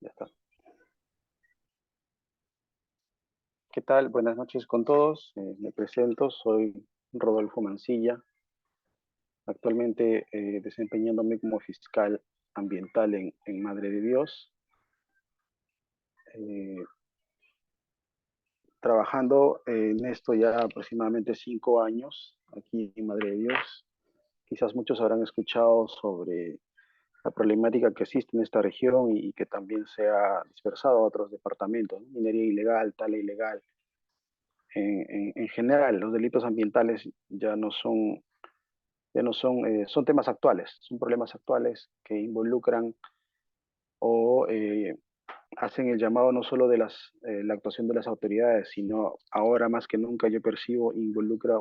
Ya está. ¿Qué tal? Buenas noches con todos. Me presento, soy Rodolfo Mancilla, actualmente desempeñándome como fiscal ambiental en Madre de Dios, eh, trabajando en esto ya aproximadamente 5 años aquí en Madre de Dios. Quizás muchos habrán escuchado sobre la problemática que existe en esta región y que también se ha dispersado a otros departamentos, ¿no? Minería ilegal, tala ilegal. En general, los delitos ambientales son temas actuales, son problemas actuales que involucran o hacen el llamado no solo de la actuación de las autoridades, sino ahora más que nunca yo percibo involucra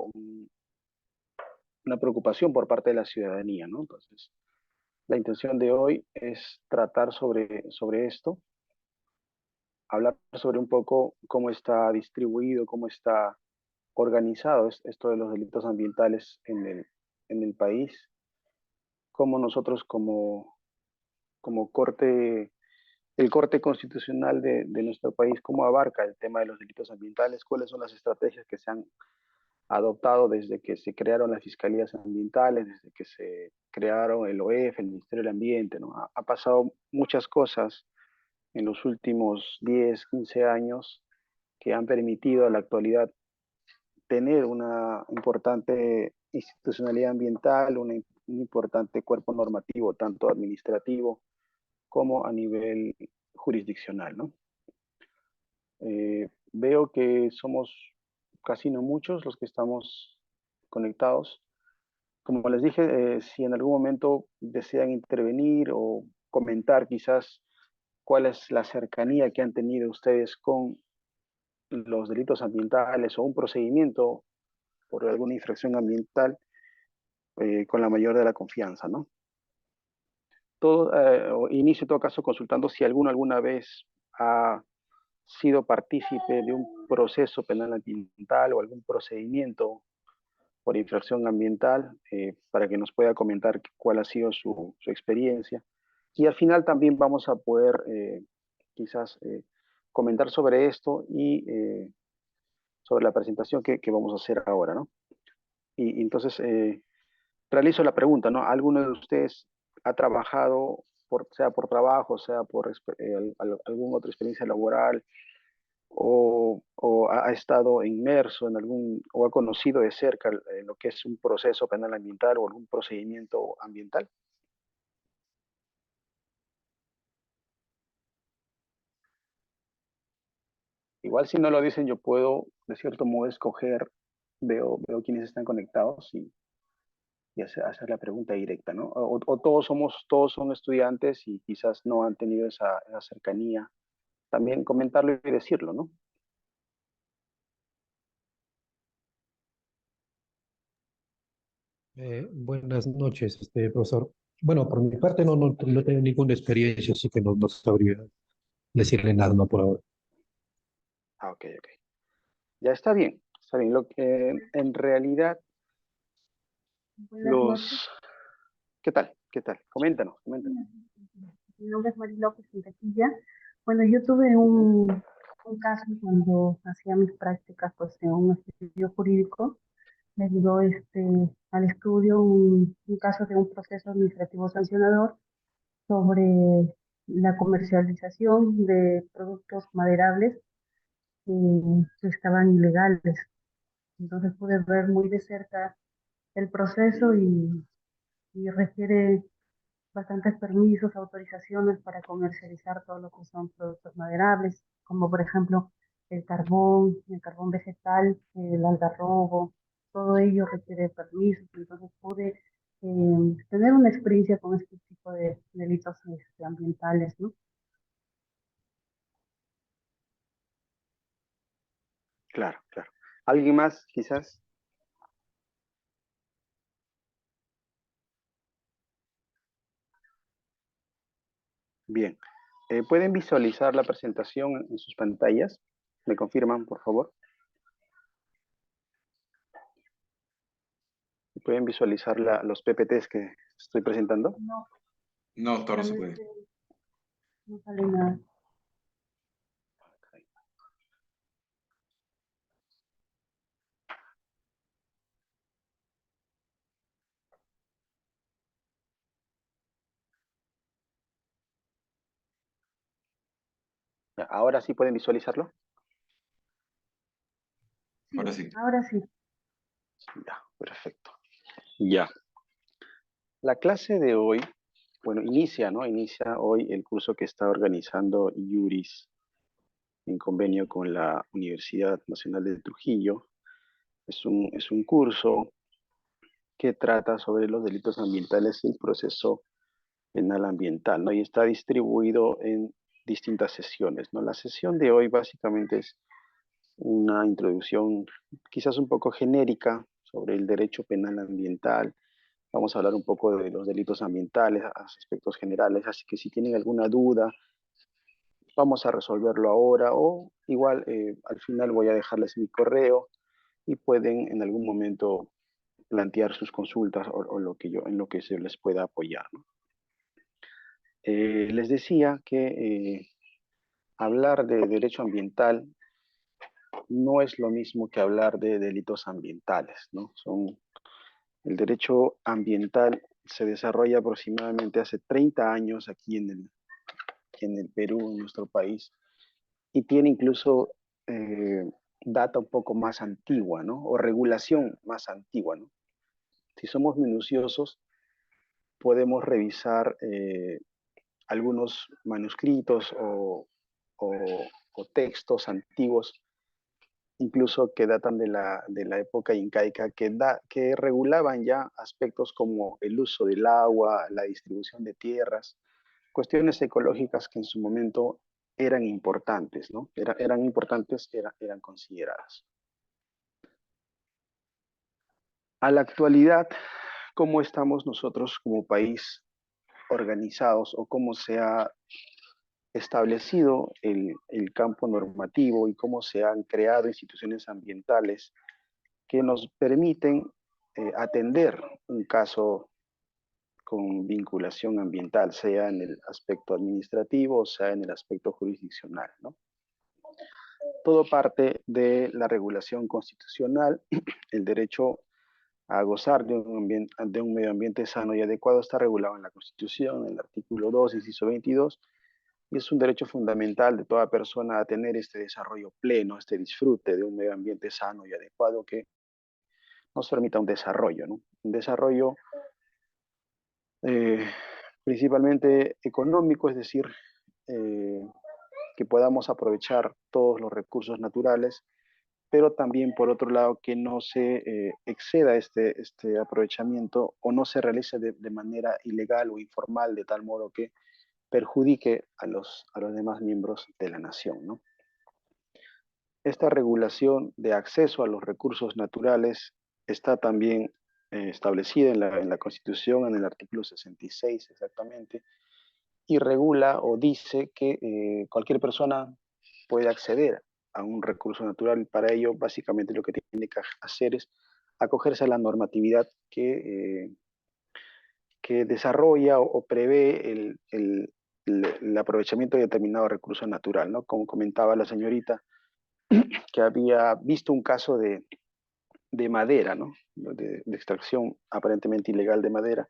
una preocupación por parte de la ciudadanía, ¿no? Entonces, la intención de hoy es tratar sobre esto, hablar sobre un poco cómo está distribuido, cómo está organizado esto de los delitos ambientales en el país, cómo nosotros como corte, el corte constitucional de nuestro país, cómo abarca el tema de los delitos ambientales, cuáles son las estrategias que se han adoptado desde que se crearon las fiscalías ambientales, desde que se crearon el OEF, el Ministerio del Ambiente, ¿no? Ha pasado muchas cosas en los últimos 10, 15 años que han permitido a la actualidad tener una importante institucionalidad ambiental, un importante cuerpo normativo, tanto administrativo como a nivel jurisdiccional, ¿no? Veo que somos casi no muchos los que estamos conectados. Como les dije, si en algún momento desean intervenir o comentar quizás cuál es la cercanía que han tenido ustedes con los delitos ambientales o un procedimiento por alguna infracción ambiental, con la mayor de la confianza, ¿no? Inicio en todo caso consultando si alguno alguna vez ha sido partícipe de un proceso penal ambiental o algún procedimiento por infracción ambiental, para que nos pueda comentar cuál ha sido su experiencia. Y al final también vamos a poder quizás comentar sobre esto y sobre la presentación que vamos a hacer ahora, ¿no? Y entonces realizo la pregunta, ¿no? ¿Alguno de ustedes ha trabajado, sea por trabajo, sea por alguna otra experiencia laboral, o ha estado inmerso en o ha conocido de cerca lo que es un proceso penal ambiental o algún procedimiento ambiental? Igual si no lo dicen, yo puedo de cierto modo escoger, veo quiénes están conectados y hacer la pregunta directa, ¿no? O todos son estudiantes y quizás no han tenido esa cercanía. También comentarlo y decirlo, ¿no? Buenas noches, profesor. Bueno, por mi parte no tengo ninguna experiencia, así que no sabría decirle nada, no por ahora. Ah, ok, ok. Ya está bien, está bien. Lo que en realidad Buenas noches. los... ¿Qué tal? ¿Qué tal? Coméntanos, coméntanos. Mi nombre es Mari López Quintanilla. Bueno, yo tuve Ujú. un caso cuando hacía mis prácticas pues, en un estudio jurídico. Me ayudó al estudio un caso de un proceso administrativo sancionador sobre la comercialización de productos maderables que estaban ilegales. Entonces pude ver muy de cerca el proceso y requiere bastantes permisos, autorizaciones para comercializar todo lo que son productos maderables, como por ejemplo el carbón vegetal, el algarrobo, todo ello requiere permisos, entonces pude tener una experiencia con este tipo de delitos ambientales, ¿no? Claro, claro. ¿Alguien más, quizás? Bien. ¿Pueden visualizar la presentación en sus pantallas? ¿Me confirman, por favor? ¿Pueden visualizar los PPTs que estoy presentando? No, No, doctor, no se puede. realmente no sale nada. Ahora sí pueden visualizarlo. Sí, Ahora sí. ahora sí. Ya, perfecto. Ya. La clase de hoy, bueno, inicia, ¿no? Inicia hoy el curso que está organizando Iuris en convenio con la Universidad Nacional de Trujillo. Es un curso que trata sobre los delitos ambientales y el proceso penal ambiental, ¿no? Y está distribuido en distintas sesiones, ¿no? La sesión de hoy básicamente es una introducción quizás un poco genérica sobre el derecho penal ambiental. Vamos a hablar un poco de los delitos ambientales, aspectos generales, así que si tienen alguna duda, vamos a resolverlo ahora o igual al final voy a dejarles mi correo y pueden en algún momento plantear sus consultas o lo que en lo que se les pueda apoyar, ¿no? Les decía que hablar de derecho ambiental no es lo mismo que hablar de delitos ambientales, ¿no? El derecho ambiental se desarrolla aproximadamente hace 30 años aquí en el Perú, en nuestro país, y tiene incluso data un poco más antigua, ¿no? O regulación más antigua, ¿no? Si somos minuciosos, podemos revisar algunos manuscritos o textos antiguos, incluso que datan de la época incaica, que regulaban ya aspectos como el uso del agua, la distribución de tierras, cuestiones ecológicas que en su momento eran importantes, ¿no? Eran importantes, eran consideradas. A la actualidad, ¿cómo estamos nosotros como país organizados o cómo se ha establecido el campo normativo y cómo se han creado instituciones ambientales que nos permiten atender un caso con vinculación ambiental, sea en el aspecto administrativo o sea en el aspecto jurisdiccional, ¿no? Todo parte de la regulación constitucional, el derecho a gozar de un medio ambiente sano y adecuado está regulado en la Constitución, en el artículo 2, inciso 22, y es un derecho fundamental de toda persona a tener este desarrollo pleno, este disfrute de un medio ambiente sano y adecuado que nos permita un desarrollo, ¿no? Un desarrollo eh, principalmente económico, es decir, eh, que podamos aprovechar todos los recursos naturales, pero también por otro lado que no se exceda este aprovechamiento o no se realice de manera ilegal o informal de tal modo que perjudique a los demás miembros de la nación, ¿no? Esta regulación de acceso a los recursos naturales está también establecida en la Constitución, en el artículo 66 exactamente, y regula o dice que cualquier persona puede acceder a un recurso natural. Para ello, básicamente lo que tiene que hacer es acogerse a la normatividad que desarrolla o prevé el aprovechamiento de determinado recurso natural, ¿no? Como comentaba la señorita, que había visto un caso de madera, ¿no? De extracción aparentemente ilegal de madera.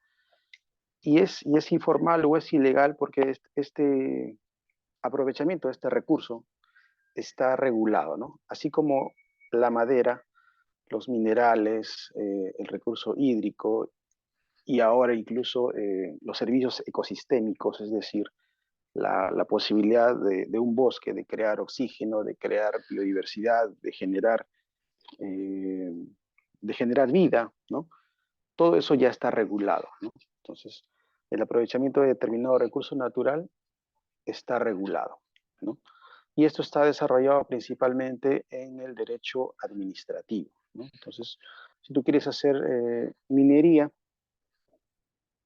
Y es informal o es ilegal porque este aprovechamiento de este recurso está regulado, ¿no? Así como la madera, los minerales, el recurso hídrico y ahora incluso los servicios ecosistémicos, es decir, la posibilidad de un bosque, de crear oxígeno, de crear biodiversidad, eh, de generar vida, ¿no? Todo eso ya está regulado, ¿no? Entonces, el aprovechamiento de determinado recurso natural está regulado, ¿no? Y esto está desarrollado principalmente en el derecho administrativo, ¿no? Entonces, si tú quieres hacer minería,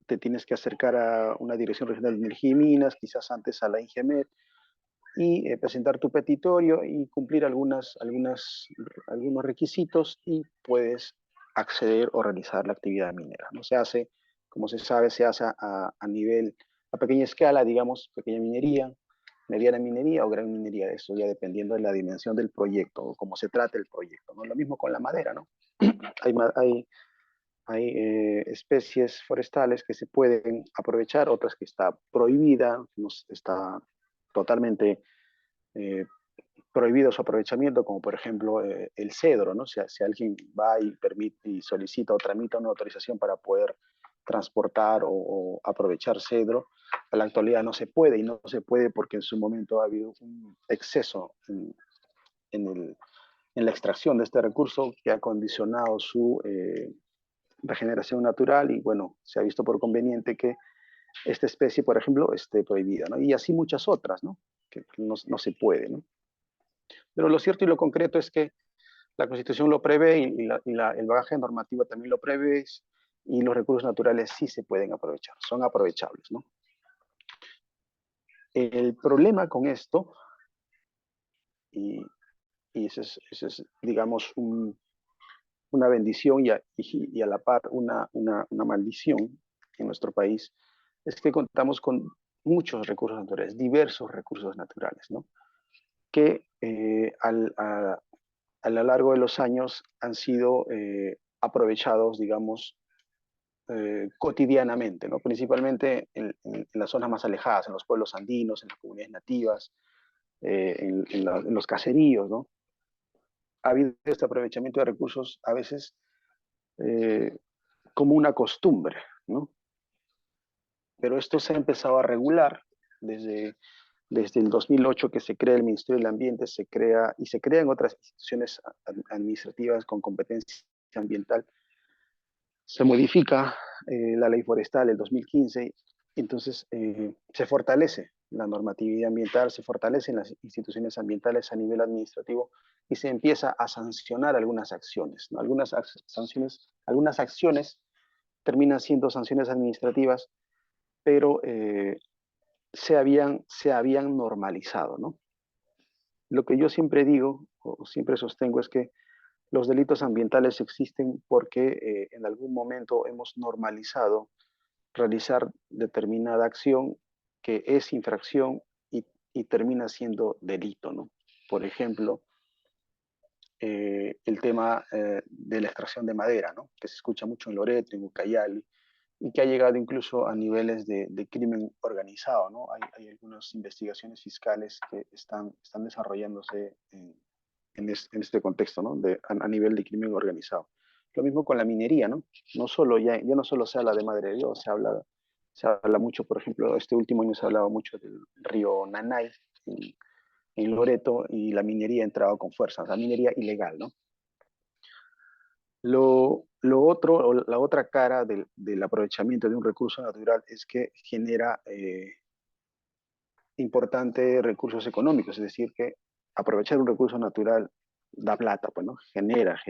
te tienes que acercar a una Dirección Regional de Energía y Minas, quizás antes a la INGEMET, y presentar tu petitorio y cumplir algunos requisitos y puedes acceder o realizar la actividad minera, ¿no? Se hace, como se sabe, se hace a nivel, a pequeña escala, digamos, pequeña minería, mediana minería o gran minería, eso ya dependiendo de la dimensión del proyecto o cómo se trate el proyecto, ¿no? Lo mismo con la madera, ¿no? Hay, hay especies forestales que se pueden aprovechar, otras que está prohibida, está totalmente eh, prohibido su aprovechamiento, como por ejemplo el cedro, ¿no? Si alguien va y permite y solicita o tramita una autorización para poder transportar o aprovechar cedro, a la actualidad no se puede, y no se puede porque en su momento ha habido un exceso en, el, en la extracción de este recurso que ha condicionado su regeneración natural, y bueno, se ha visto por conveniente que esta especie, por ejemplo, esté prohibida, ¿no? Y así muchas otras, ¿no? Que no se puede, ¿no? Pero lo cierto y lo concreto es que la Constitución lo prevé, el bagaje normativo también lo prevé, y los recursos naturales sí se pueden aprovechar, son aprovechables, ¿no? El problema con esto, y, y ese es, digamos, una bendición y a la par una maldición en nuestro país, es que contamos con muchos recursos naturales, diversos recursos naturales, ¿no? Que a lo largo de los años han sido aprovechados, digamos, cotidianamente, ¿no? Principalmente en las zonas más alejadas, en los pueblos andinos, en las comunidades nativas, en los caseríos, ¿no? Ha habido este aprovechamiento de recursos a veces eh, como una costumbre, ¿no? Pero esto se ha empezado a regular desde el 2008, que se crea el Ministerio del Ambiente, se crean otras instituciones administrativas con competencia ambiental. Se modifica la ley forestal el 2015, entonces se fortalece la normatividad ambiental, se fortalecen las instituciones ambientales a nivel administrativo y se empieza a sancionar algunas acciones, ¿no? Algunas acciones terminan siendo sanciones administrativas, pero se habían normalizado, ¿no? Lo que yo siempre digo o siempre sostengo es que los delitos ambientales existen porque en algún momento hemos normalizado realizar determinada acción que es infracción y termina siendo delito, ¿no? Por ejemplo, el tema de la extracción de madera, ¿no? Que se escucha mucho en Loreto, en Ucayali, y que ha llegado incluso a niveles de crimen organizado, ¿no? Hay algunas investigaciones fiscales que están desarrollándose en este contexto, ¿no? A nivel de crimen organizado. Lo mismo con la minería, ¿no? Ya no solo se habla de Madre de Dios, se habla mucho, por ejemplo, este último año se ha hablado mucho del río Nanay en Loreto, y la minería ha entrado con fuerza, la minería ilegal, ¿no? Lo otro, o la otra cara del aprovechamiento de un recurso natural es que genera importantes recursos económicos, es decir, que aprovechar un recurso natural da plata, pues, ¿no? Genera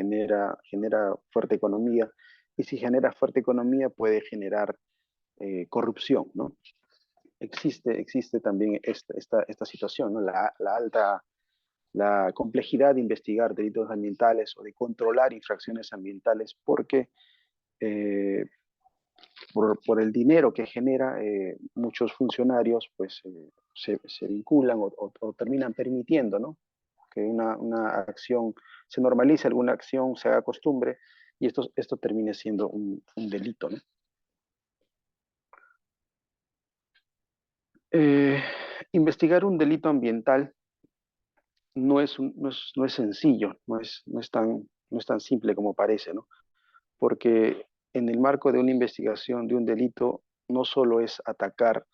fuerte economía, y si genera fuerte economía puede generar corrupción, ¿no? Existe también esta situación, ¿no? La complejidad de investigar delitos ambientales o de controlar infracciones ambientales, porque eh, por el dinero que genera, muchos funcionarios pues se vinculan o terminan permitiendo, ¿no? Que una acción se normalice, alguna acción se haga costumbre, y esto termine siendo un delito, ¿no? Eh, Investigar un delito ambiental no es sencillo, no es tan simple como parece, ¿no? Porque en el marco de una investigación de un delito no solo es atacar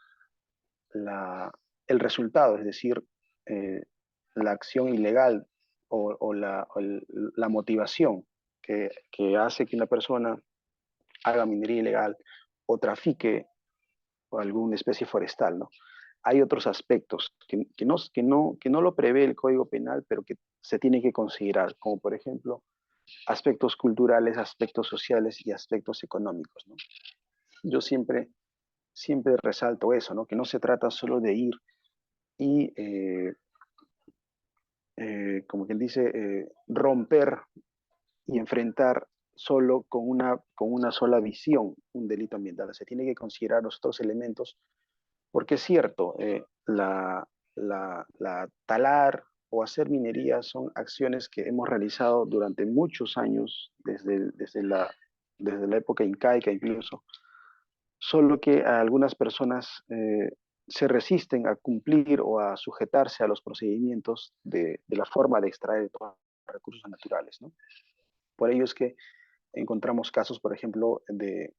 el resultado, es decir, eh, la acción ilegal o la motivación que hace que una persona haga minería ilegal o trafique alguna especie forestal, ¿no? Hay otros aspectos que no lo prevé el Código Penal, pero que se tiene que considerar, como por ejemplo aspectos culturales, aspectos sociales y aspectos económicos, ¿no? Yo siempre resalto eso, ¿no? Que no se trata solo de ir y, como quien dice, romper y enfrentar solo con una sola visión un delito ambiental. Se tiene que considerar los otros elementos, porque es cierto, la talar o hacer minería son acciones que hemos realizado durante muchos años, desde la época incaica incluso, solo que a algunas personas se resisten a cumplir o a sujetarse a los procedimientos de la forma de extraer todos los recursos naturales, ¿no? Por ello es que encontramos casos, por ejemplo, de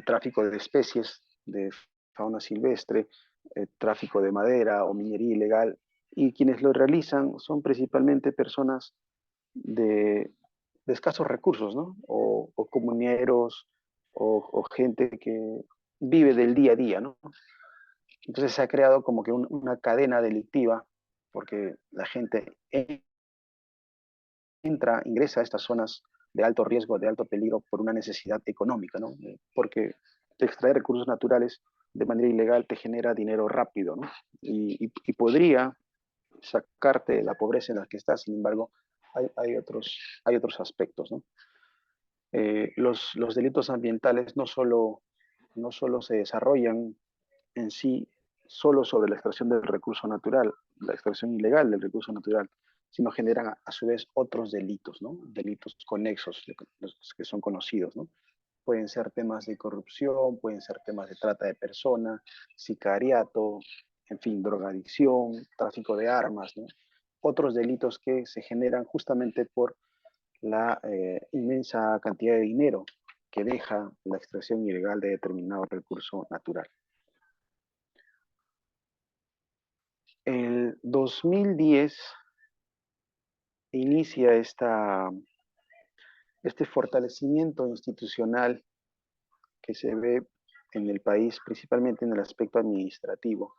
tráfico de especies, de fauna silvestre, tráfico de madera o minería ilegal, y quienes lo realizan son principalmente personas de escasos recursos, ¿no? O comuneros, o gente que vive del día a día, ¿no? Entonces se ha creado como que una cadena delictiva, porque la gente ingresa a estas zonas de alto riesgo, de alto peligro, por una necesidad económica, ¿no? Porque extraer recursos naturales de manera ilegal te genera dinero rápido, ¿no? Y podría sacarte de la pobreza en la que estás. Sin embargo, hay otros aspectos, ¿no? Los delitos ambientales no solo se desarrollan en sí solo sobre la extracción del recurso natural, la extracción ilegal del recurso natural, sino generan a su vez otros delitos, ¿no? Delitos conexos, los que son conocidos, ¿no? Pueden ser temas de corrupción, pueden ser temas de trata de personas, sicariato, en fin, drogadicción, tráfico de armas, ¿no? Otros delitos que se generan justamente por la inmensa cantidad de dinero que deja la extracción ilegal de determinado recurso natural. El 2010 inicia este fortalecimiento institucional que se ve en el país, principalmente en el aspecto administrativo,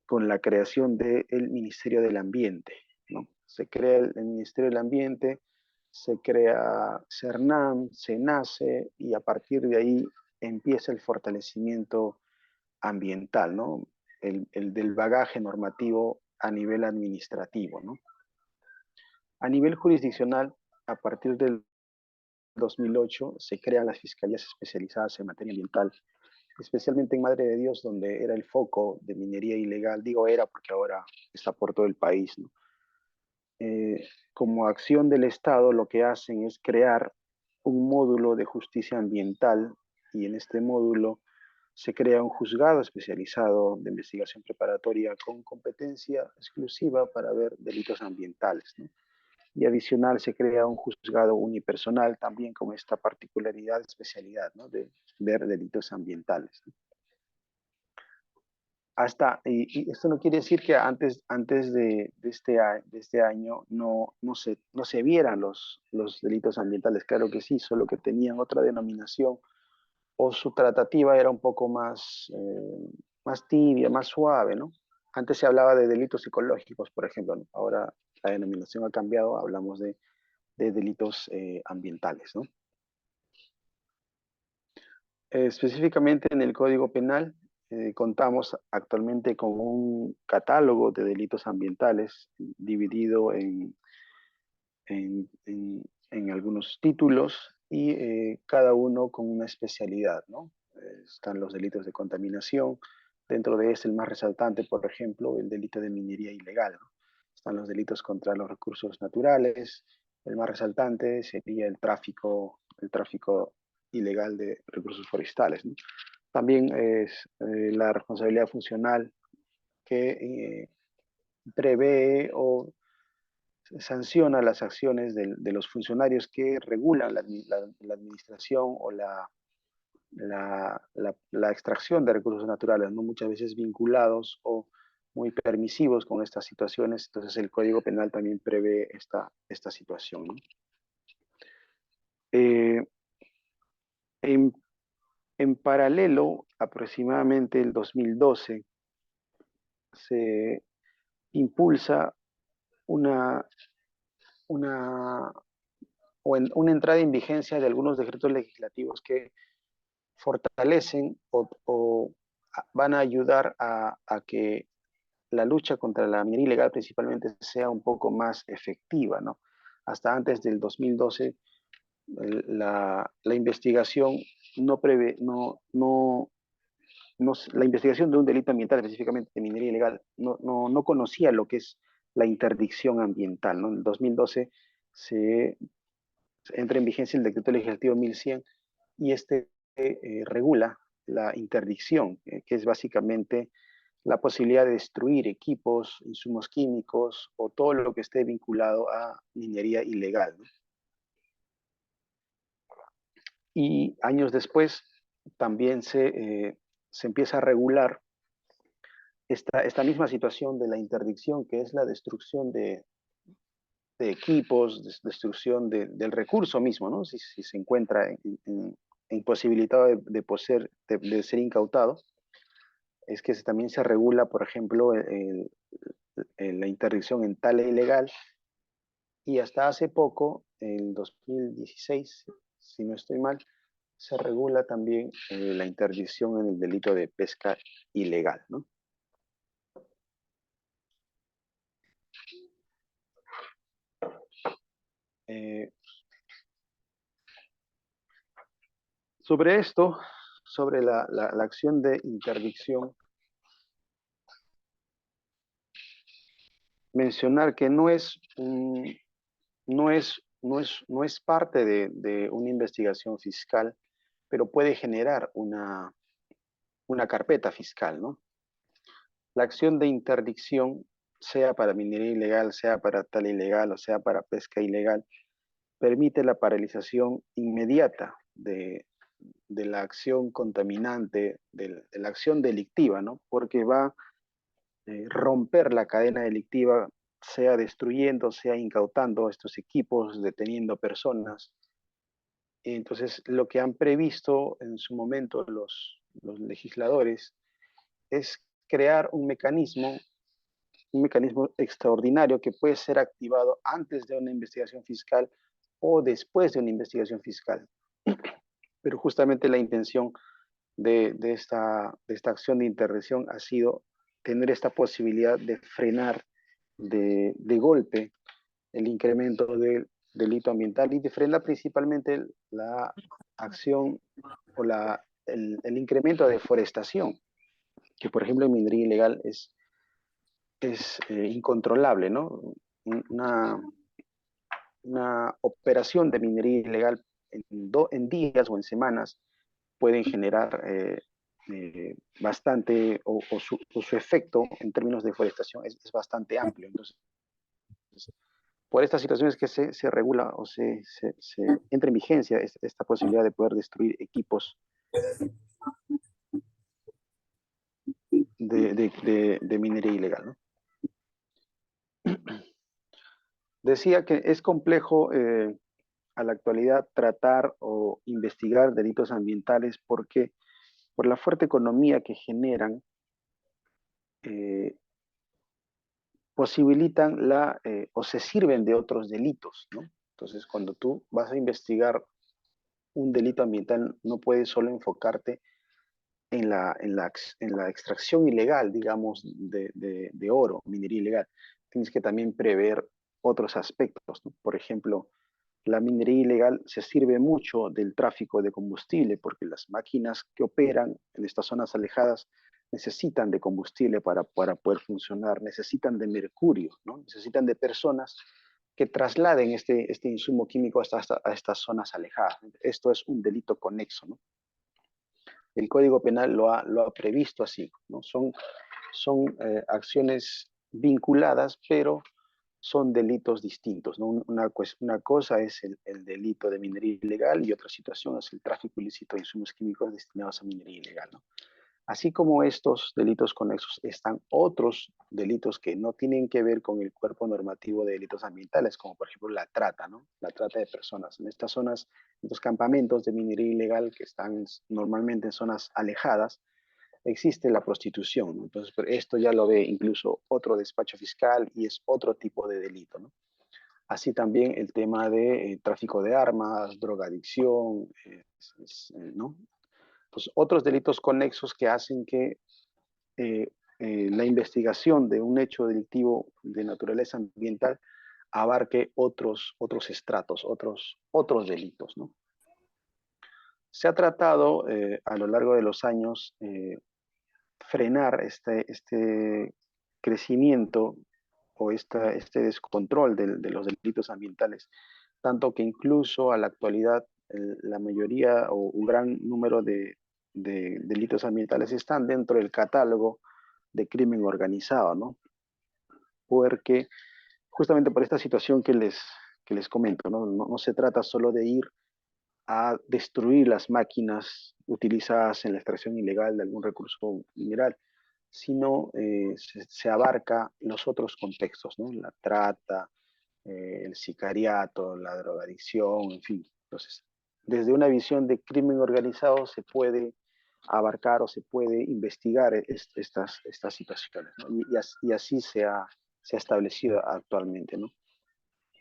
con la creación del Ministerio del Ambiente, ¿no? Se crea el Ministerio del Ambiente, se crea CERNAM, se nace y a partir de ahí empieza el fortalecimiento ambiental, ¿no? El del bagaje normativo a nivel administrativo, ¿no? A nivel jurisdiccional, a partir del 2008 se crean las fiscalías especializadas en materia ambiental, especialmente en Madre de Dios, donde era el foco de minería ilegal. Digo era porque ahora está por todo el país, ¿no? Como acción del Estado, lo que hacen es crear un módulo de justicia ambiental y en este módulo se crea un juzgado especializado de investigación preparatoria con competencia exclusiva para ver delitos ambientales, ¿no? Y adicional se crea un juzgado unipersonal también con esta particularidad, especialidad, ¿no? De ver delitos ambientales, ¿no? Y esto no quiere decir que antes de este año no se vieran los delitos ambientales. Claro que sí, solo que tenían otra denominación o su tratativa era un poco más tibia, más suave, ¿no? Antes se hablaba de delitos psicológicos, por ejemplo, ¿no? Ahora la denominación ha cambiado, hablamos de delitos ambientales, ¿no? Específicamente en el Código Penal contamos actualmente con un catálogo de delitos ambientales dividido en algunos títulos y cada uno con una especialidad, ¿no? Están los delitos de contaminación, dentro de ese el más resaltante, por ejemplo, el delito de minería ilegal, ¿no? Están los delitos contra los recursos naturales, el más resaltante sería el tráfico ilegal de recursos forestales, ¿no? También es la responsabilidad funcional que prevé o sanciona las acciones de los funcionarios que regulan la administración o la extracción de recursos naturales, ¿no? Muchas veces vinculados o muy permisivos con estas situaciones. Entonces el Código Penal también prevé esta situación, ¿no? En, en paralelo, aproximadamente el 2012, se impulsa una, una, una entrada en vigencia de algunos decretos legislativos que fortalecen o van a ayudar a que la lucha contra la minería ilegal principalmente sea un poco más efectiva, ¿no? Hasta antes del 2012, la investigación no prevé, la investigación de un delito ambiental, específicamente de minería ilegal, no conocía lo que es la interdicción ambiental, ¿no? En el 2012 se entra en vigencia el decreto legislativo 1100 y este regula la interdicción, que es básicamente la posibilidad de destruir equipos, insumos químicos o todo lo que esté vinculado a minería ilegal, ¿no? Y años después también se empieza a regular esta misma situación de la interdicción, que es la destrucción de equipos, destrucción del recurso mismo, ¿no? Si se encuentra imposibilitado de ser incautado, es que también se regula, por ejemplo, la interdicción en tala ilegal, y hasta hace poco, en 2016, si no estoy mal, se regula también la interdicción en el delito de pesca ilegal, ¿no? Sobre esto, sobre la acción de interdicción, mencionar que no es parte de una investigación fiscal, pero puede generar una carpeta fiscal, ¿no? La acción de interdicción, sea para minería ilegal, sea para tala ilegal o sea para pesca ilegal, permite la paralización inmediata de la acción contaminante, de la acción delictiva, ¿no? Porque va a romper la cadena delictiva, sea destruyendo, sea incautando estos equipos, deteniendo personas. Entonces, lo que han previsto en su momento los legisladores es crear un mecanismo extraordinario que puede ser activado antes de una investigación fiscal o después de una investigación fiscal. Pero justamente la intención de esta acción de interdicción ha sido tener esta posibilidad de frenar de golpe el incremento del delito ambiental y de frenar principalmente la acción o el incremento de deforestación, que por ejemplo en minería ilegal es incontrolable, ¿no? Una, operación de minería ilegal en días o en semanas pueden generar bastante, o su efecto en términos de deforestación es bastante amplio. Entonces, por estas situaciones que se regula o se entra en vigencia esta posibilidad de poder destruir equipos de minería ilegal, ¿no? Decía que es complejo a la actualidad tratar o investigar delitos ambientales porque por la fuerte economía que generan, posibilitan o se sirven de otros delitos, ¿no? Entonces, cuando tú vas a investigar un delito ambiental, no puedes solo enfocarte en la extracción ilegal, digamos, de oro, minería ilegal. Tienes que también prever otros aspectos, ¿no? Por ejemplo, la minería ilegal se sirve mucho del tráfico de combustible porque las máquinas que operan en estas zonas alejadas necesitan de combustible para poder funcionar, necesitan de mercurio, ¿no? Necesitan de personas que trasladen este insumo químico a estas zonas alejadas. Esto es un delito conexo, ¿no? El Código Penal lo ha previsto así, ¿no? Son acciones vinculadas, pero son delitos distintos, ¿no? Una cosa es el delito de minería ilegal y otra situación es el tráfico ilícito de insumos químicos destinados a minería ilegal, ¿no? Así como estos delitos conexos, están otros delitos que no tienen que ver con el cuerpo normativo de delitos ambientales, como por ejemplo la trata, ¿no? La trata de personas. En estas zonas, en estos campamentos de minería ilegal que están normalmente en zonas alejadas, existe la prostitución, ¿no? Entonces, esto ya lo ve incluso otro despacho fiscal y es otro tipo de delito, ¿no? Así también el tema de tráfico de armas, drogadicción, ¿no? Pues otros delitos conexos que hacen que la investigación de un hecho delictivo de naturaleza ambiental abarque otros estratos, otros delitos, ¿no? Se ha tratado a lo largo de los años frenar este crecimiento o este descontrol de los delitos ambientales, tanto que incluso a la actualidad la mayoría o un gran número de de delitos ambientales están dentro del catálogo de crimen organizado, ¿no? Porque justamente por esta situación que les comento, ¿no? No se trata solo de ir a destruir las máquinas utilizadas en la extracción ilegal de algún recurso mineral, sino se abarca los otros contextos, ¿no? La trata, el sicariato, la drogadicción, en fin. Entonces, desde una visión de crimen organizado se puede abarcar o se puede investigar estas situaciones, ¿no? Y así se ha establecido actualmente, ¿no?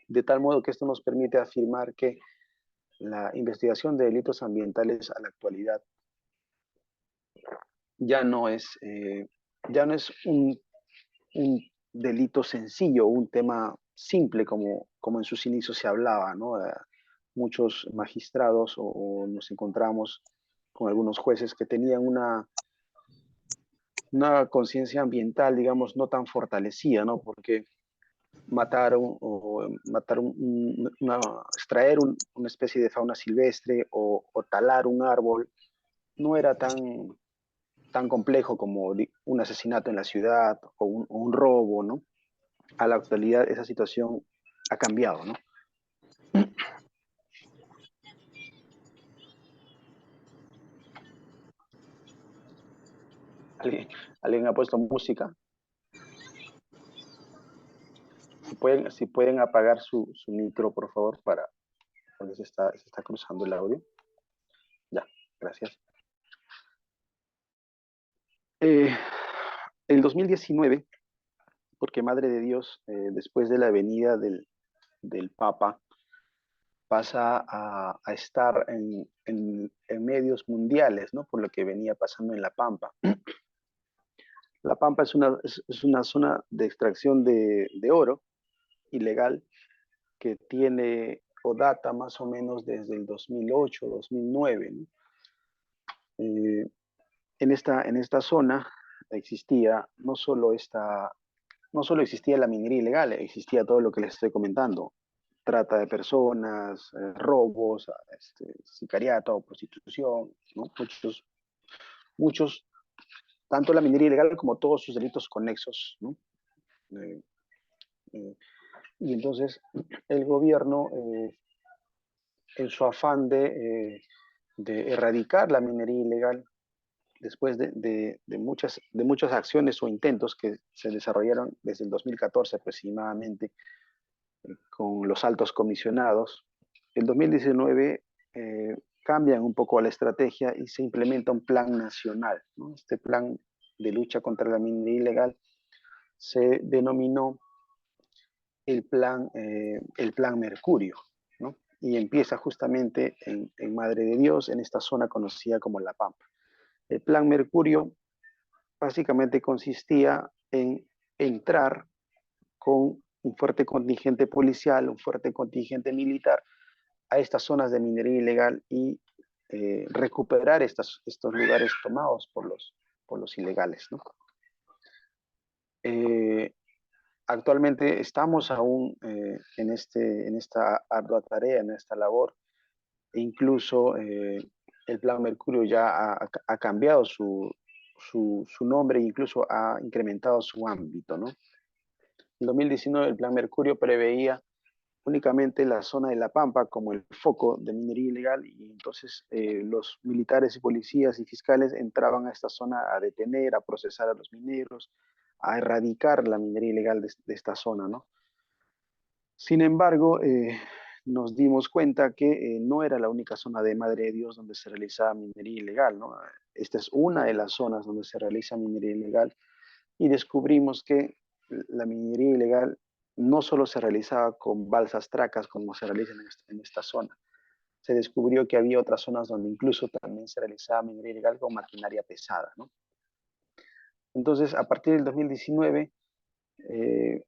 De tal modo que esto nos permite afirmar que la investigación de delitos ambientales a la actualidad ya no es, ya no es un delito sencillo, un tema simple como en sus inicios se hablaba, ¿no? Muchos magistrados o nos encontramos con algunos jueces que tenían una conciencia ambiental, digamos, no tan fortalecida, ¿no? Porque extraer una especie de fauna silvestre o talar un árbol no era tan complejo como un asesinato en la ciudad o un robo, ¿no? A la actualidad esa situación ha cambiado, ¿no? ¿Alguien, alguien ha puesto música? Si pueden apagar su micro, por favor, porque se está cruzando el audio. Ya, gracias. El 2019, porque Madre de Dios, después de la venida del Papa, pasa a estar en medios mundiales, ¿no? Por lo que venía pasando en La Pampa. La Pampa es una zona de extracción de oro ilegal que tiene o data más o menos desde el 2008, 2009, ¿no? En esta zona existía no solo existía la minería ilegal, existía todo lo que les estoy comentando: trata de personas, robos, sicariato, prostitución, ¿no? Muchos, tanto la minería ilegal como todos sus delitos conexos, ¿no? Eh, eh, y entonces el gobierno, en su afán de erradicar la minería ilegal, después de muchas acciones o intentos que se desarrollaron desde el 2014 aproximadamente, con los altos comisionados, el 2019 cambian un poco la estrategia y se implementa un plan nacional, ¿no? Este plan de lucha contra la minería ilegal se denominó el plan Mercurio, ¿no? Y empieza justamente en Madre de Dios, en esta zona conocida como La Pampa. El plan Mercurio básicamente consistía en entrar con un fuerte contingente policial, un fuerte contingente militar a estas zonas de minería ilegal y recuperar estos lugares tomados por los ilegales, ¿no? Actualmente estamos aún en esta ardua tarea, en esta labor, e incluso el Plan Mercurio ya ha cambiado su nombre e incluso ha incrementado su ámbito, ¿no? En 2019 el Plan Mercurio preveía únicamente la zona de La Pampa como el foco de minería ilegal y entonces los militares y policías y fiscales entraban a esta zona a detener, a procesar a los mineros, a erradicar la minería ilegal de esta zona, ¿no? Sin embargo, nos dimos cuenta que no era la única zona de Madre de Dios donde se realizaba minería ilegal, ¿no? Esta es una de las zonas donde se realiza minería ilegal y descubrimos que la minería ilegal no solo se realizaba con balsas tracas como se realiza en esta zona. Se descubrió que había otras zonas donde incluso también se realizaba minería ilegal con maquinaria pesada, ¿no? Entonces, a partir del 2019,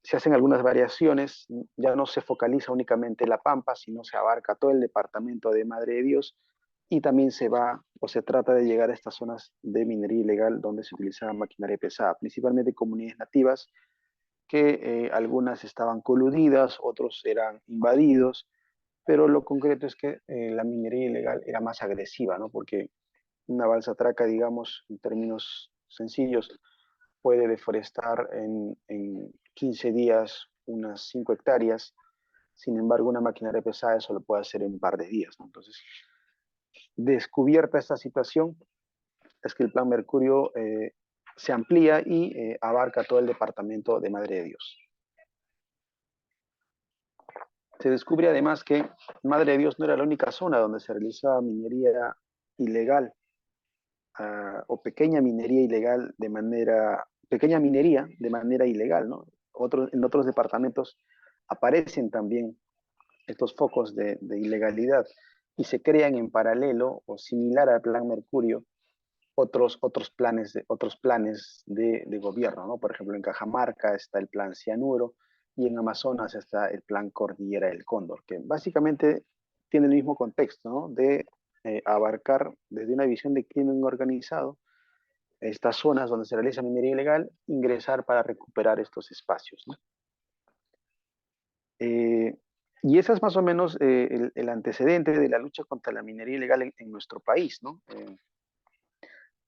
se hacen algunas variaciones, ya no se focaliza únicamente La Pampa, sino se abarca todo el departamento de Madre de Dios y también se va o se trata de llegar a estas zonas de minería ilegal donde se utilizaba maquinaria pesada, principalmente comunidades nativas, que algunas estaban coludidas, otros eran invadidos, pero lo concreto es que la minería ilegal era más agresiva, ¿no? Porque Una balsa traca, digamos, en términos sencillos, puede deforestar en 15 días unas 5 hectáreas. Sin embargo, una maquinaria pesada eso lo puede hacer en un par de días, ¿no? Entonces, descubierta esta situación, es que el Plan Mercurio se amplía y abarca todo el departamento de Madre de Dios. Se descubre además que Madre de Dios no era la única zona donde se realizaba minería ilegal o pequeña minería ilegal pequeña minería de manera ilegal, ¿no? En otros departamentos aparecen también estos focos de ilegalidad y se crean en paralelo o similar al Plan Mercurio otros planes de gobierno, ¿no? Por ejemplo, en Cajamarca está el Plan Cianuro y en Amazonas está el Plan Cordillera del Cóndor, que básicamente tiene el mismo contexto, ¿no? De abarcar desde una visión de crimen organizado estas zonas donde se realiza minería ilegal, ingresar para recuperar estos espacios, ¿no? Y ese es más o menos el antecedente de la lucha contra la minería ilegal en nuestro país, ¿no?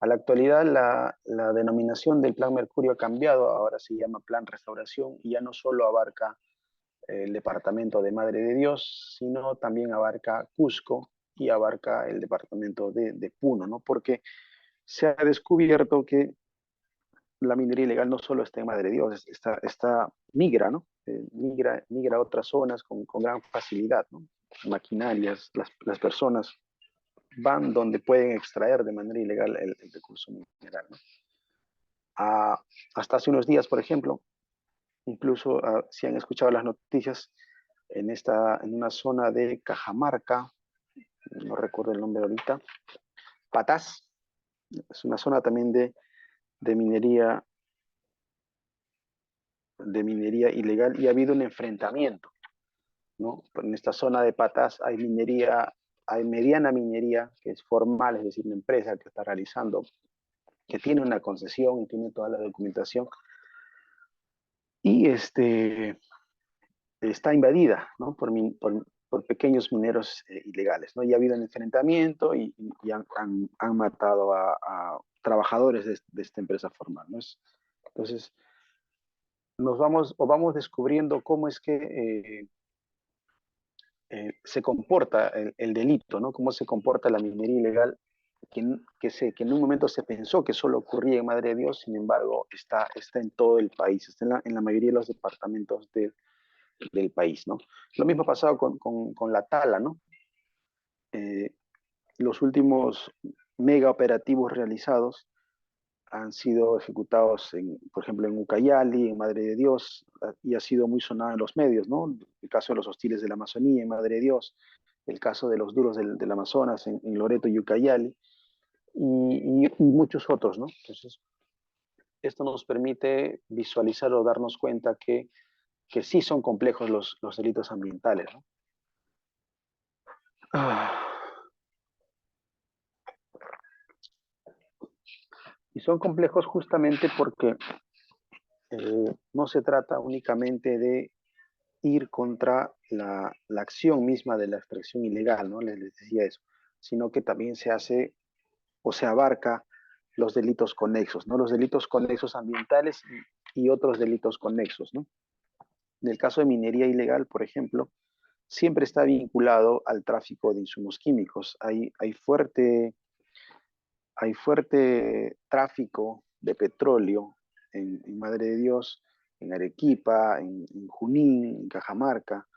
A la actualidad la denominación del Plan Mercurio ha cambiado, ahora se llama Plan Restauración y ya no solo abarca el departamento de Madre de Dios, sino también abarca Cusco y abarca el departamento de Puno, ¿no? Porque se ha descubierto que la minería ilegal no solo está en Madre de Dios, migra, ¿no? Migra a otras zonas con gran facilidad, ¿no? Maquinarias, las personas van donde pueden extraer de manera ilegal el recurso mineral, ¿no? Hasta hace unos días, por ejemplo, incluso si han escuchado las noticias, en una zona de Cajamarca, no recuerdo el nombre ahorita, Patás, es una zona también de minería ilegal y ha habido un enfrentamiento, ¿no? En esta zona de Patás hay mediana minería que es formal, es decir, una empresa que está realizando, que tiene una concesión y tiene toda la documentación y está invadida, ¿no? por pequeños mineros ilegales, ¿no? Y ha habido un enfrentamiento y han matado a trabajadores de esta empresa formal, ¿no? Entonces, vamos descubriendo cómo es que se comporta el delito, ¿no? Cómo se comporta la minería ilegal, que en un momento se pensó que solo ocurría en Madre de Dios, sin embargo, está en todo el país, está en la mayoría de los departamentos del país, ¿no? Lo mismo ha pasado con la tala, ¿no? Eh, los últimos mega operativos realizados han sido ejecutados, por ejemplo, en Ucayali, en Madre de Dios, y ha sido muy sonado en los medios, ¿no? El caso de los hostiles de la Amazonía en Madre de Dios, el caso de los duros del Amazonas en Loreto y Ucayali, y muchos otros, ¿no? Entonces, esto nos permite visualizar o darnos cuenta que sí son complejos los delitos ambientales, ¿no? Y son complejos justamente porque no se trata únicamente de ir contra la acción misma de la extracción ilegal, ¿no? Les decía eso, sino que también se hace o se abarca los delitos conexos, ¿no? Los delitos conexos ambientales y otros delitos conexos, ¿no? En el caso de minería ilegal, por ejemplo, siempre está vinculado al tráfico de insumos químicos. Hay fuerte tráfico de petróleo en Madre de Dios, en Arequipa, en Junín, en Cajamarca,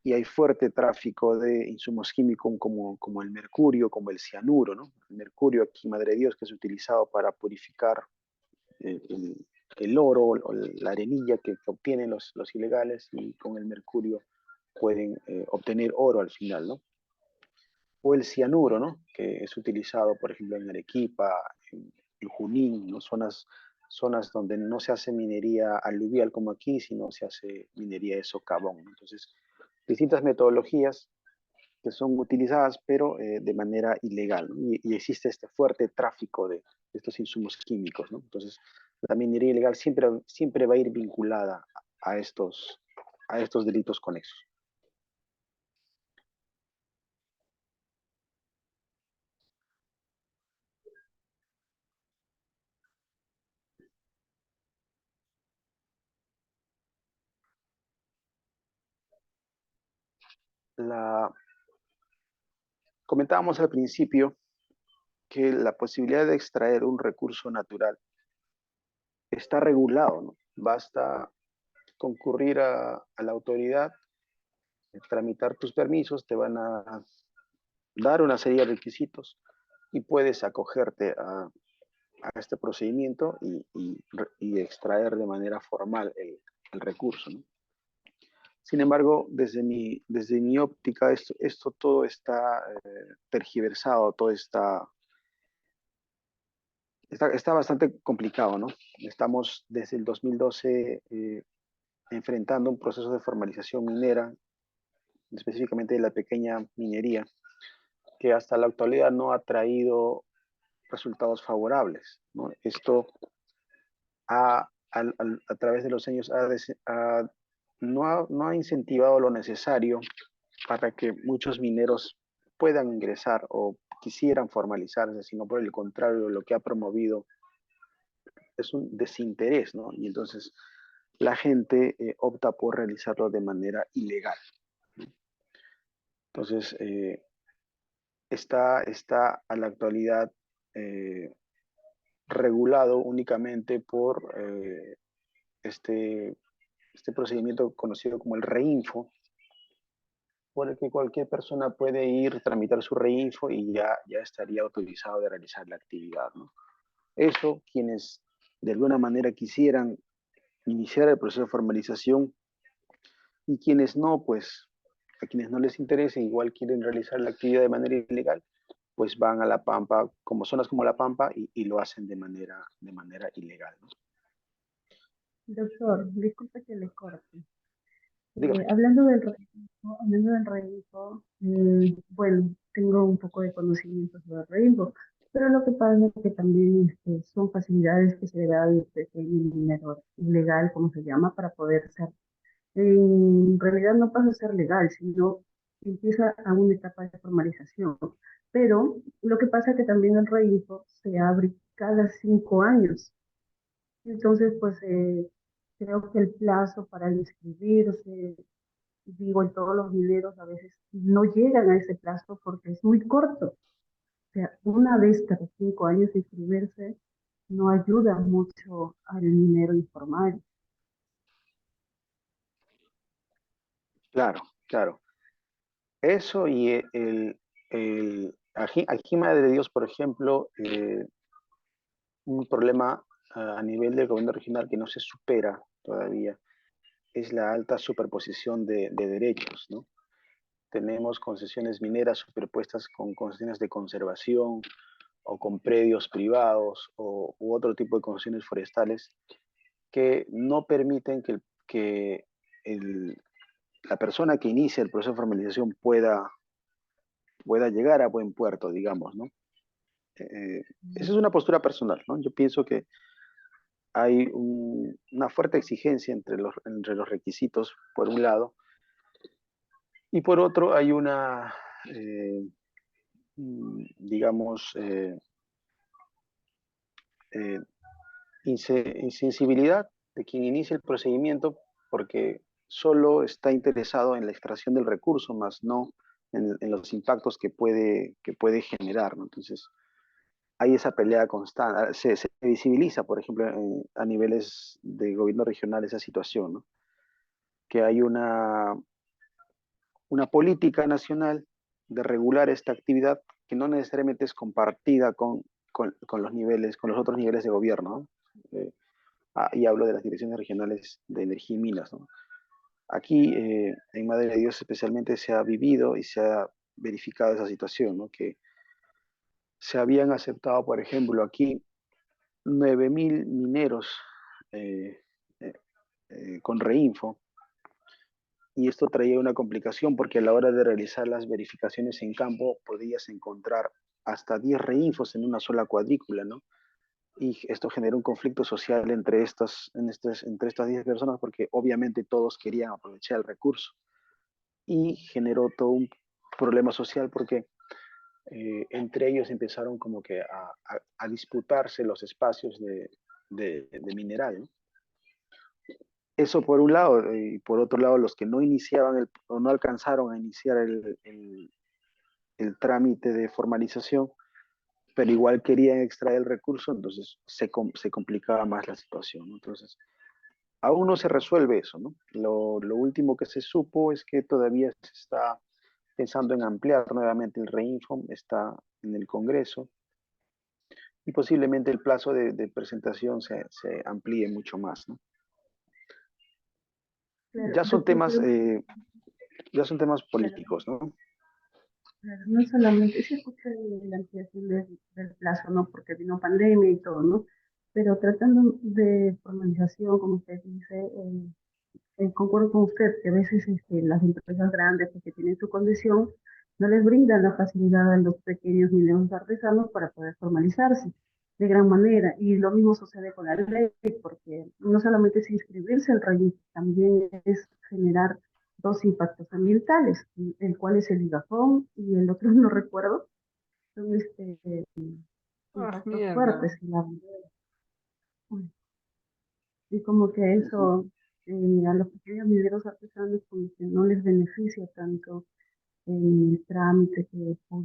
y hay fuerte tráfico de insumos químicos como el mercurio, como el cianuro, ¿no? El mercurio aquí, Madre de Dios, que es utilizado para purificar el oro o la arenilla que obtienen los ilegales y con el mercurio pueden obtener oro al final, ¿no? O el cianuro, ¿no? Que es utilizado, por ejemplo, en Arequipa, en Junín, ¿no? Zonas donde no se hace minería aluvial como aquí, sino se hace minería de socavón, ¿no? Entonces, distintas metodologías que son utilizadas, pero de manera ilegal, ¿no? Y existe este fuerte tráfico de estos insumos químicos, ¿no? Entonces, la minería ilegal siempre va a ir vinculada a estos delitos conexos. comentábamos al principio que la posibilidad de extraer un recurso natural está regulado, ¿no? Basta concurrir a la autoridad, tramitar tus permisos, te van a dar una serie de requisitos y puedes acogerte a este procedimiento y extraer de manera formal el recurso, ¿no? Sin embargo, desde mi óptica, esto todo está tergiversado, todo está bastante complicado, ¿no? Estamos desde el 2012 enfrentando un proceso de formalización minera, específicamente de la pequeña minería, que hasta la actualidad no ha traído resultados favorables, ¿no? Esto a través de los años no ha incentivado lo necesario para que muchos mineros puedan ingresar o quisieran formalizarse, sino por el contrario, lo que ha promovido es un desinterés, ¿no? Y entonces la gente opta por realizarlo de manera ilegal. Entonces, está a la actualidad regulado únicamente por este procedimiento conocido como el reinfo, por el que cualquier persona puede ir, tramitar su reinfo y ya estaría autorizado de realizar la actividad, ¿no? Eso, quienes de alguna manera quisieran iniciar el proceso de formalización y quienes no, pues a quienes no les interesa, igual quieren realizar la actividad de manera ilegal, pues van a La Pampa, como zonas como La Pampa, y lo hacen de manera ilegal, ¿no? Doctor, disculpe que le corte. Dígame. Hablando del Rainbow, bueno, tengo un poco de conocimiento sobre el Rainbow, pero lo que pasa es que también son facilidades que se le da al pequeño minero ilegal, como se llama, para poder ser. En realidad no pasa a ser legal, sino empieza a una etapa de formalización. Pero lo que pasa es que también el Rainbow se abre cada 5 años. Entonces, pues creo que el plazo para inscribirse, digo, en todos los mineros a veces no llegan a ese plazo porque es muy corto. O sea, una vez cada 5 años inscribirse no ayuda mucho al minero informal. Claro, claro. Eso y aquí Madre de Dios, por ejemplo, un problema a nivel del gobierno regional que no se supera todavía es la alta superposición de derechos, ¿no? Tenemos concesiones mineras superpuestas con concesiones de conservación o con predios privados u otro tipo de concesiones forestales que no permiten que la persona que inicia el proceso de formalización pueda llegar a buen puerto, digamos, ¿no? Esa es una postura personal, ¿no? Yo pienso que hay una fuerte exigencia entre los requisitos, por un lado, y por otro hay una, digamos, eh, insensibilidad de quien inicia el procedimiento porque solo está interesado en la extracción del recurso, más no en los impactos que puede generar, ¿no? Entonces, hay esa pelea constante, se visibiliza, por ejemplo, a niveles de gobierno regional esa situación, ¿no? Que hay una política nacional de regular esta actividad que no necesariamente es compartida con los otros niveles de gobierno, ¿no? Y hablo de las direcciones regionales de energía y minas, ¿no? Aquí, en Madre de Dios especialmente, se ha vivido y se ha verificado esa situación, ¿no? Que se habían aceptado, por ejemplo, aquí 9.000 mineros eh, eh, con reinfo, y esto traía una complicación porque a la hora de realizar las verificaciones en campo podías encontrar hasta 10 reinfos en una sola cuadrícula, ¿no? Y esto generó un conflicto social entre estas 10 personas porque obviamente todos querían aprovechar el recurso y generó todo un problema social porque entre ellos empezaron como que a disputarse los espacios de mineral, ¿no? Eso por un lado, y por otro lado, los que no iniciaban o no alcanzaron a iniciar el trámite de formalización, pero igual querían extraer el recurso, entonces se complicaba más la situación, ¿no? Entonces, aún no se resuelve eso, ¿no? Lo último que se supo es que todavía se está pensando en ampliar nuevamente el Reinfo, está en el Congreso, y posiblemente el plazo de presentación se amplíe mucho más, ¿no? Claro, Ya son doctor, temas, pero ya son temas claro, políticos, ¿no? claro, no solamente, se escucha la ampliación del plazo, ¿no? Porque vino pandemia y todo, ¿no? Pero tratando de formalización, como usted dice, concuerdo con usted que a veces las empresas grandes que tienen su condición no les brindan la facilidad a los pequeños y medianos artesanos para poder formalizarse de gran manera. Y lo mismo sucede con la ley, porque no solamente es inscribirse al registro, también es generar dos impactos ambientales, el cual es el IGAFON y el otro no recuerdo, son Ah, impactos mierda. fuertes. Y como que Ujú. eso a los pequeños mineros artesanos como que no les beneficia tanto el trámite que es por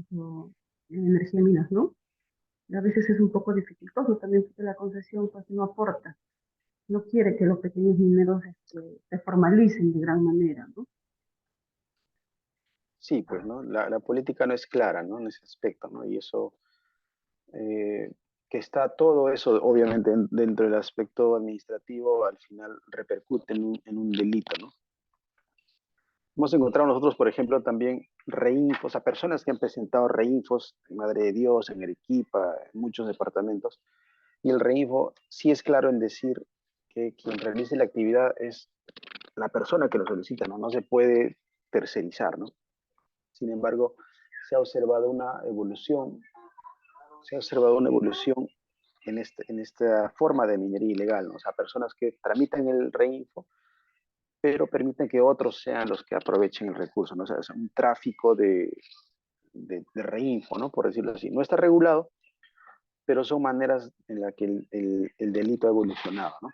energía de minas, ¿no? A veces es un poco dificultoso también porque la concesión pues no aporta, no quiere que los pequeños mineros se formalicen de gran manera, ¿no? Sí, pues, ¿no? La política no es clara, ¿no? En ese aspecto, ¿no? Y eso, eh, que está todo eso, obviamente, dentro del aspecto administrativo, al final repercute en un delito, ¿no? Hemos encontrado nosotros, por ejemplo, también reinfos, a personas que han presentado reinfos en Madre de Dios, en Arequipa, en muchos departamentos, y el reinfo sí es claro en decir que quien realice la actividad es la persona que lo solicita, ¿no? No se puede tercerizar, ¿no? Sin embargo, se ha observado una evolución, se ha observado una evolución en esta forma de minería ilegal, ¿no? O sea, personas que tramitan el reinfo, pero permiten que otros sean los que aprovechen el recurso, ¿no? O sea, es un tráfico de reinfo, ¿no? Por decirlo así. No está regulado, pero son maneras en las que el delito ha evolucionado, ¿no?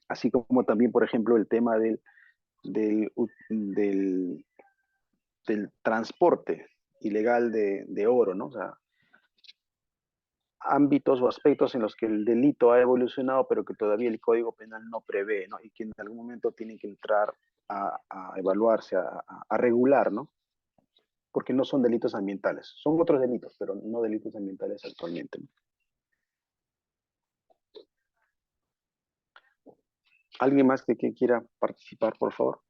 Así como también, por ejemplo, el tema del, del, del transporte ilegal de oro, ¿no? O sea, ámbitos o aspectos en los que el delito ha evolucionado, pero que todavía el Código Penal no prevé, ¿no? Y que en algún momento tienen que entrar a evaluarse, a regular, ¿no? Porque no son delitos ambientales. Son otros delitos, pero no delitos ambientales actualmente, ¿no? ¿Alguien más que quiera participar, por favor?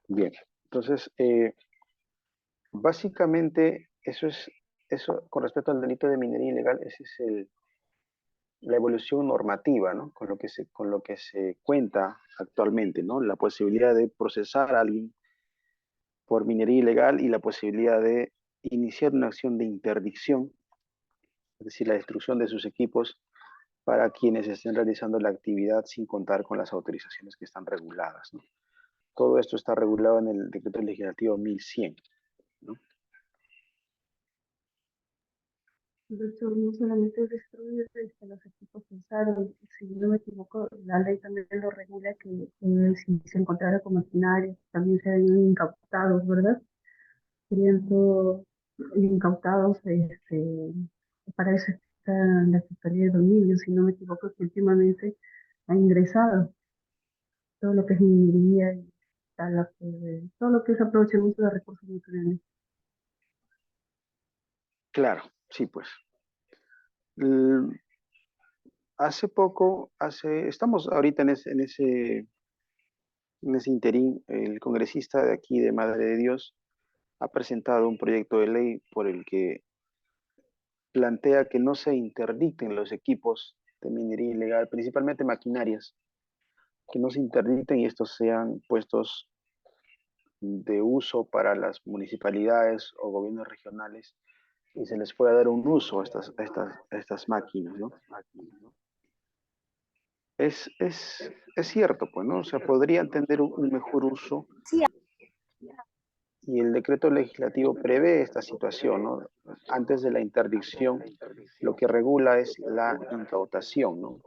Bien, entonces, básicamente, eso con respecto al delito de minería ilegal, ese es la evolución normativa, ¿no? Con lo que se cuenta actualmente, ¿no? La posibilidad de procesar a alguien por minería ilegal y la posibilidad de iniciar una acción de interdicción, es decir, la destrucción de sus equipos para quienes estén realizando la actividad sin contar con las autorizaciones que están reguladas, ¿no? Todo esto está regulado en el decreto legislativo 1100, ¿no? De hecho, no solamente destruir los equipos usados, si no me equivoco, la ley también lo regula que si se encontrara con maquinaria, también serían incautados, ¿verdad? Serían todos incautados, para eso está la Secretaría de Dominio, si no me equivoco, que últimamente ha ingresado todo lo que es minería y todo lo que es aprovechamiento de recursos naturales. Claro, sí, pues. Hace poco, estamos ahorita en ese interín, el congresista de aquí de Madre de Dios ha presentado un proyecto de ley por el que plantea que no se interdicten los equipos de minería ilegal, principalmente maquinarias, que no se interdicten y estos sean puestos de uso para las municipalidades o gobiernos regionales y se les pueda dar un uso a estas máquinas, ¿no? Es cierto, pues, ¿no? O sea, podrían tener un mejor uso y el decreto legislativo prevé esta situación, ¿no? antes de la interdicción, lo que regula es la incautación, ¿no?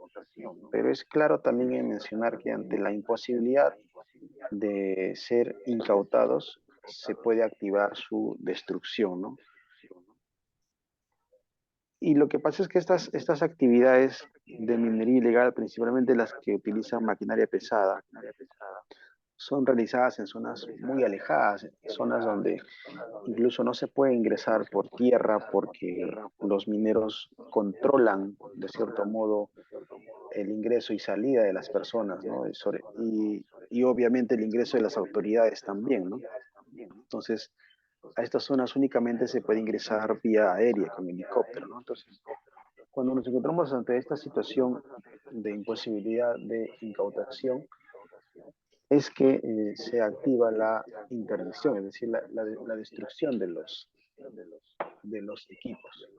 Pero es claro también en mencionar que ante la imposibilidad de ser incautados, se puede activar su destrucción, ¿no? Y lo que pasa es que estas actividades de minería ilegal, principalmente las que utilizan maquinaria pesada, son realizadas en zonas muy alejadas, zonas donde incluso no se puede ingresar por tierra porque los mineros controlan de cierto modo el ingreso y salida de las personas, ¿no? Y obviamente el ingreso de las autoridades también, ¿no? Entonces, a estas zonas únicamente se puede ingresar vía aérea, con helicóptero, ¿no? Entonces, cuando nos encontramos ante esta situación de imposibilidad de incautación, es que se activa la interdicción, es decir, la destrucción de los equipos.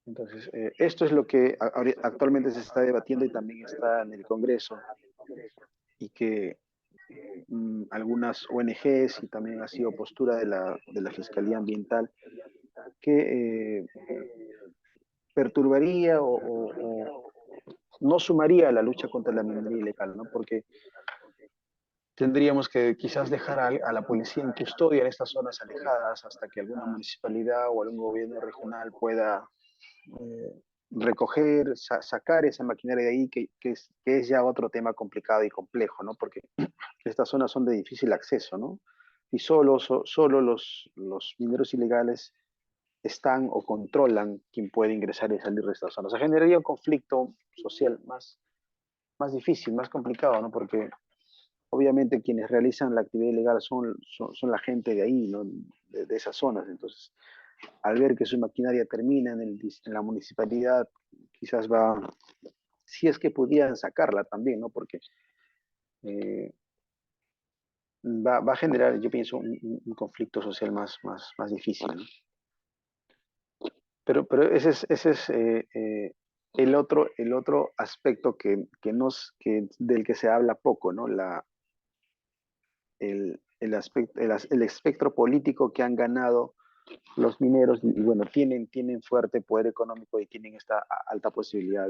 Entonces, esto es lo que actualmente se está debatiendo y también está en el Congreso y que algunas ONGs y también ha sido postura de la Fiscalía Ambiental que perturbaría o no sumaría a la lucha contra la minería ilegal, ¿no? Porque tendríamos que quizás dejar a la policía en custodia en estas zonas alejadas hasta que alguna municipalidad o algún gobierno regional pueda recoger, sacar esa maquinaria de ahí, que es ya otro tema complicado y complejo, ¿no? Porque estas zonas son de difícil acceso, ¿no? Y solo los mineros ilegales están o controlan quién puede ingresar y salir de estas zonas. O sea, generaría un conflicto social más difícil, más complicado, ¿no? Porque obviamente quienes realizan la actividad ilegal son la gente de ahí, ¿no? De esas zonas. Entonces, al ver que su maquinaria termina en la municipalidad, quizás si es que pudieran sacarla también, ¿no? Porque eh, va a generar, yo pienso, un conflicto social más difícil, ¿no? Pero ese es el otro aspecto del que se habla poco, ¿no? El espectro político que han ganado los mineros y bueno, tienen fuerte poder económico y tienen esta alta posibilidad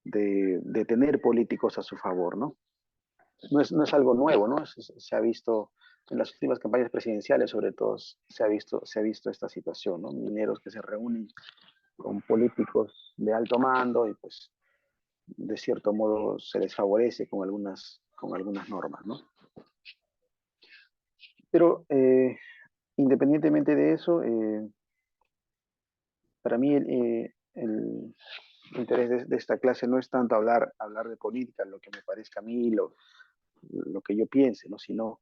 de tener políticos a su favor, ¿no? No es algo nuevo, ¿no? Se ha visto en las últimas campañas presidenciales, sobre todo, se ha visto esta situación, ¿no? Mineros que se reúnen con políticos de alto mando y pues de cierto modo se les favorece con algunas normas, ¿no? Pero independientemente de eso, para mí el interés de esta clase no es tanto hablar de política, lo que me parezca a mí, lo que yo piense, ¿no? Sino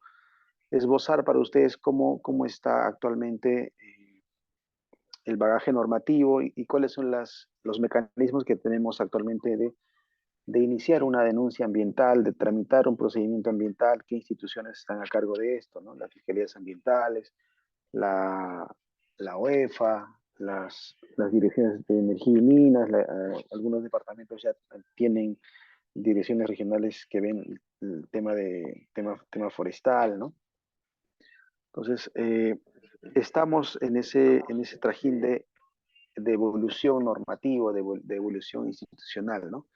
esbozar para ustedes cómo está actualmente el bagaje normativo y cuáles son los mecanismos que tenemos actualmente de iniciar una denuncia ambiental, de tramitar un procedimiento ambiental, qué instituciones están a cargo de esto, ¿no? Las fiscalías ambientales, la, la OEFA, las direcciones de energía y minas, algunos departamentos ya tienen direcciones regionales que ven el tema forestal, ¿no? Entonces, estamos en ese trajín de evolución normativa, de evolución institucional, ¿no?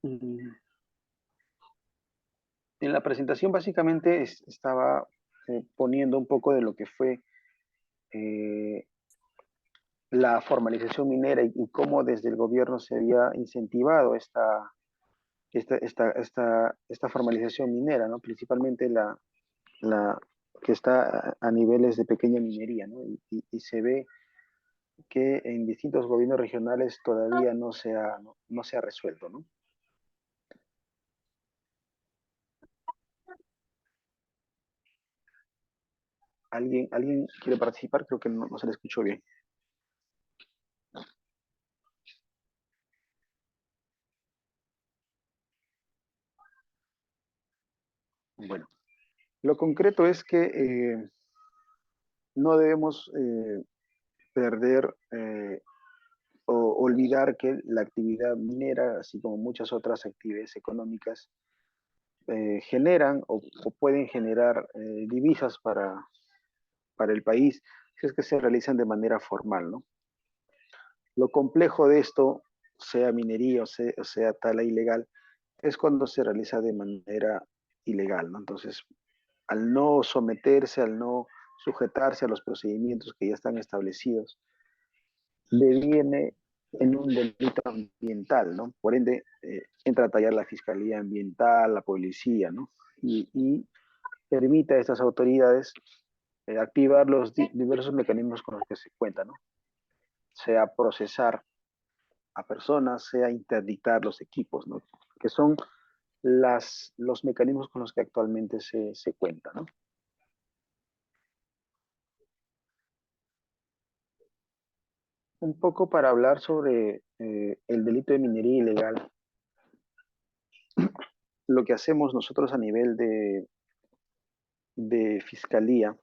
Mm, En la presentación básicamente estaba poniendo un poco de lo que fue eh, la formalización minera y cómo desde el gobierno se había incentivado esta formalización minera, ¿no? Principalmente la que está a niveles de pequeña minería, ¿no? Y se ve que en distintos gobiernos regionales todavía no se ha resuelto, ¿no? ¿Alguien quiere participar? Creo que no se le escuchó bien. Bueno, lo concreto es que no debemos perder o olvidar que la actividad minera, así como muchas otras actividades económicas, generan o pueden generar divisas para el país si es que se realizan de manera formal, ¿no? Lo complejo de esto, sea minería o sea tala ilegal, es cuando se realiza de manera ilegal, ¿no? Entonces, al no someterse, al no sujetarse a los procedimientos que ya están establecidos, deviene en un delito ambiental, ¿no? Por ende, entra a tallar la Fiscalía Ambiental, la policía, ¿no? Y permite a estas autoridades activar los diversos mecanismos con los que se cuenta, ¿no? Sea procesar a personas, sea interditar los equipos, ¿no? Que son los mecanismos con los que actualmente se cuenta, ¿no? Un poco para hablar sobre el delito de minería ilegal. Lo que hacemos nosotros a nivel de fiscalía,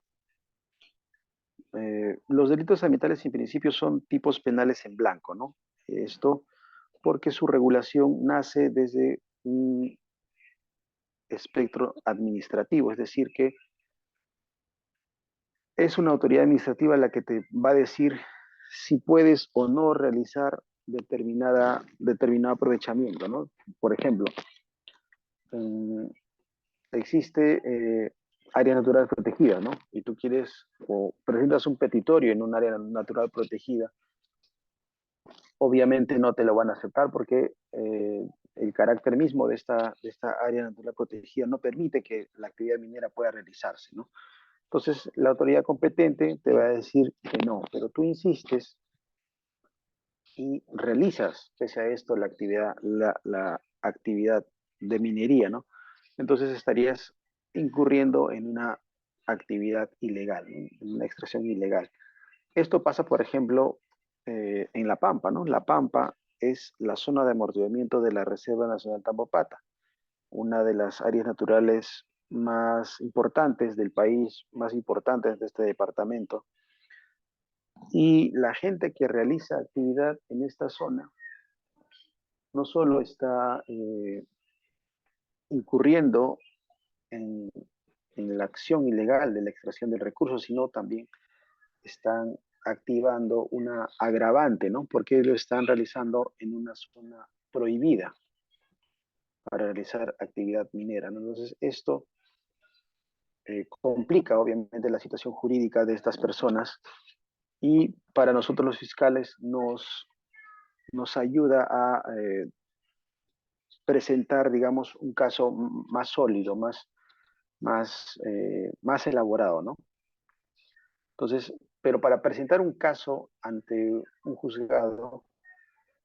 los delitos ambientales en principio son tipos penales en blanco, ¿no? Esto porque su regulación nace desde un espectro administrativo, es decir, que es una autoridad administrativa la que te va a decir si puedes o no realizar determinado aprovechamiento, ¿no? Por ejemplo, existe área natural protegida, ¿no? Y tú quieres o presentas un petitorio en un área natural protegida, obviamente no te lo van a aceptar porque el carácter mismo de esta área natural protegida no permite que la actividad minera pueda realizarse, ¿no? Entonces, la autoridad competente te va a decir que no, pero tú insistes y realizas, pese a esto, la actividad de minería, ¿no? Entonces estarías incurriendo en una actividad ilegal, ¿no? En una extracción ilegal. Esto pasa, por ejemplo, en La Pampa, ¿no? La Pampa es la zona de amortiguamiento de la Reserva Nacional Tambopata, una de las áreas naturales más importantes del país, más importantes de este departamento. Y la gente que realiza actividad en esta zona no solo está incurriendo en, en la acción ilegal de la extracción del recurso, sino también están activando una agravante, ¿no? Porque lo están realizando en una zona prohibida para realizar actividad minera, ¿no? Entonces, esto complica obviamente la situación jurídica de estas personas y para nosotros los fiscales nos ayuda a presentar, digamos, un caso más sólido, más elaborado, ¿no? Entonces, pero para presentar un caso ante un juzgado,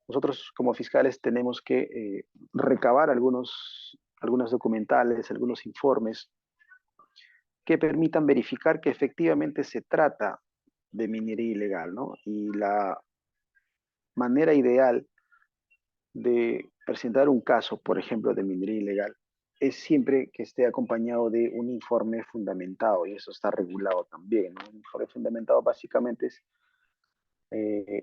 nosotros como fiscales tenemos que recabar algunos documentales, algunos informes que permitan verificar que efectivamente se trata de minería ilegal, ¿no? Y la manera ideal de presentar un caso, por ejemplo, de minería ilegal, es siempre que esté acompañado de un informe fundamentado, y eso está regulado también, ¿no? Un informe fundamentado básicamente es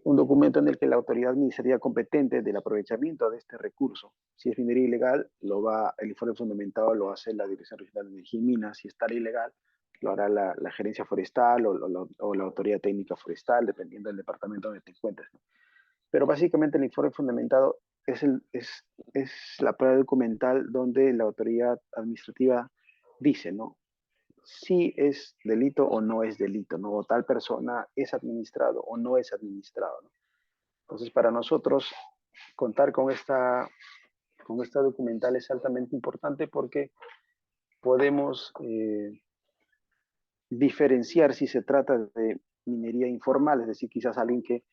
un documento en el que la autoridad administrativa competente del aprovechamiento de este recurso, si es minería ilegal, el informe fundamentado lo hace la Dirección Regional de Energía y Minas, si está ilegal, lo hará la gerencia forestal o la autoridad técnica forestal, dependiendo del departamento donde te encuentres, ¿no? Pero básicamente el informe fundamentado es la prueba documental donde la autoridad administrativa dice, ¿no? Si es delito o no es delito, ¿no? O tal persona es administrado o no es administrado, ¿no? Entonces, para nosotros, contar con esta documental es altamente importante porque podemos diferenciar si se trata de minería informal, es decir, quizás alguien que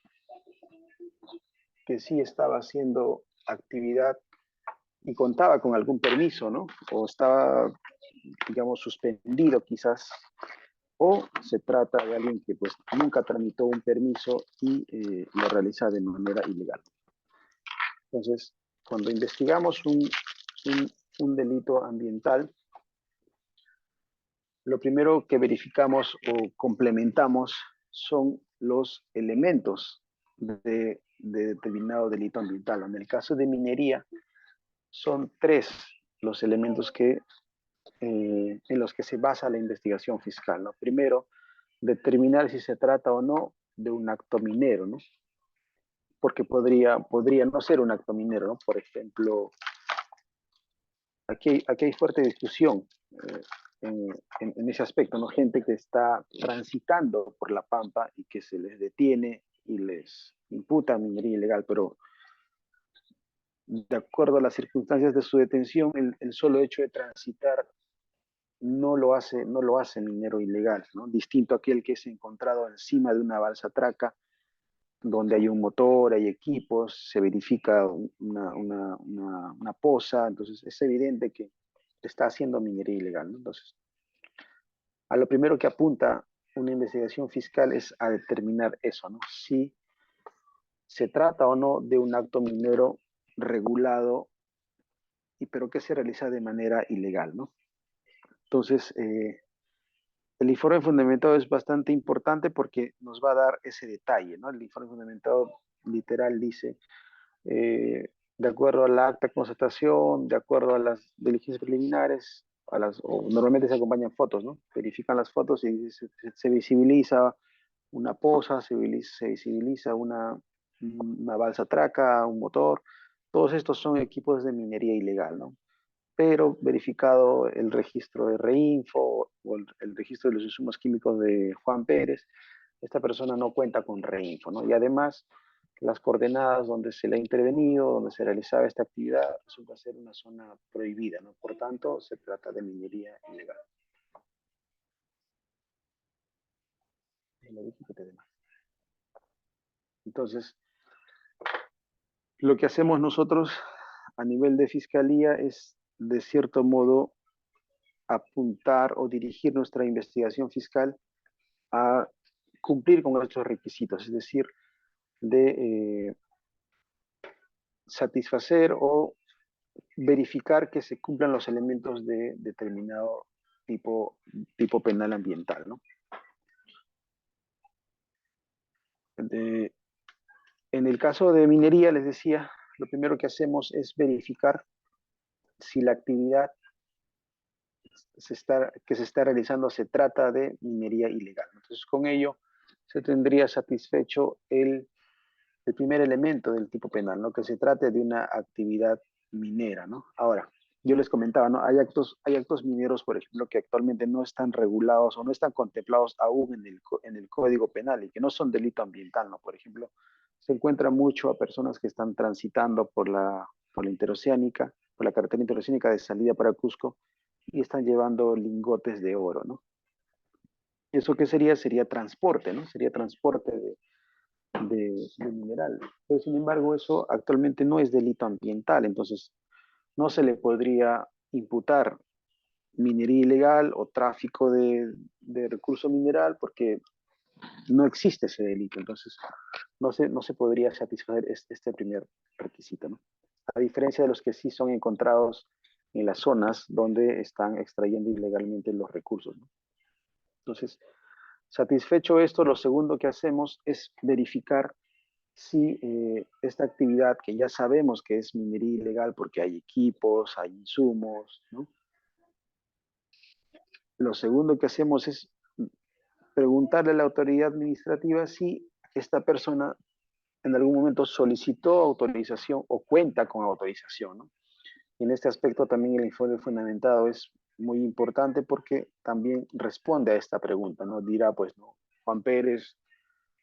sí estaba haciendo actividad y contaba con algún permiso, ¿no? O estaba, digamos, suspendido quizás, o se trata de alguien que pues nunca tramitó un permiso y lo realiza de manera ilegal. Entonces, cuando investigamos un delito ambiental, lo primero que verificamos o complementamos son los elementos de determinado delito ambiental. En el caso de minería, son tres los elementos en los que se basa la investigación fiscal, ¿no? Primero, determinar si se trata o no de un acto minero, ¿no? Porque podría no ser un acto minero, ¿no? Por ejemplo, aquí hay fuerte discusión en ese aspecto, ¿no? Gente que está transitando por la Pampa y que se les detiene y les imputa minería ilegal, pero de acuerdo a las circunstancias de su detención, el solo hecho de transitar no lo hace minero ilegal, ¿no? Distinto a aquel que es encontrado encima de una balsa traca, donde hay un motor, hay equipos, se verifica una poza, entonces es evidente que está haciendo minería ilegal, ¿no? Entonces, a lo primero que apunta una investigación fiscal es a determinar eso, ¿no? Si se trata o no de un acto minero regulado, pero que se realiza de manera ilegal, ¿no? Entonces, el informe fundamentado es bastante importante porque nos va a dar ese detalle, ¿no? El informe fundamentado literal dice, de acuerdo a la acta de constatación, de acuerdo a las diligencias preliminares, o normalmente se acompañan fotos, ¿no? Verifican las fotos y se visibiliza una poza, se visibiliza una balsa traca, un motor. Todos estos son equipos de minería ilegal, ¿no? Pero verificado el registro de Reinfo o el registro de los insumos químicos de Juan Pérez, esta persona no cuenta con Reinfo, ¿no? Y además, las coordenadas donde se le ha intervenido, donde se realizaba esta actividad, resulta ser una zona prohibida, ¿no? Por tanto, se trata de minería ilegal. Entonces, lo que hacemos nosotros a nivel de fiscalía es, de cierto modo, apuntar o dirigir nuestra investigación fiscal a cumplir con estos requisitos, es decir, de satisfacer o verificar que se cumplan los elementos de determinado tipo penal ambiental, ¿no? En el caso de minería, les decía, lo primero que hacemos es verificar si la actividad que se está realizando se trata de minería ilegal. Entonces, con ello se tendría satisfecho el primer elemento del tipo penal, ¿no? Que se trate de una actividad minera, ¿no? Ahora, yo les comentaba, ¿no? Hay actos mineros, por ejemplo, que actualmente no están regulados o no están contemplados aún en el Código Penal y que no son delito ambiental, ¿no? Por ejemplo, se encuentra mucho a personas que están transitando por la interoceánica, por la carretera interoceánica de salida para Cusco y están llevando lingotes de oro, ¿no? ¿Eso qué sería? Sería transporte, ¿no? Sería transporte de mineral. Pero sin embargo, eso actualmente no es delito ambiental, entonces no se le podría imputar minería ilegal o tráfico de recurso mineral porque no existe ese delito, entonces no se podría satisfacer este primer requisito, ¿no? A diferencia de los que sí son encontrados en las zonas donde están extrayendo ilegalmente los recursos, ¿no? Entonces, satisfecho esto, lo segundo que hacemos es verificar si esta actividad que ya sabemos que es minería ilegal porque hay equipos, hay insumos, ¿no? Lo segundo que hacemos es preguntarle a la autoridad administrativa si esta persona en algún momento solicitó autorización o cuenta con autorización, ¿no? Y en este aspecto también el informe fundamentado es muy importante porque también responde a esta pregunta, ¿no? Dirá, pues, no, Juan Pérez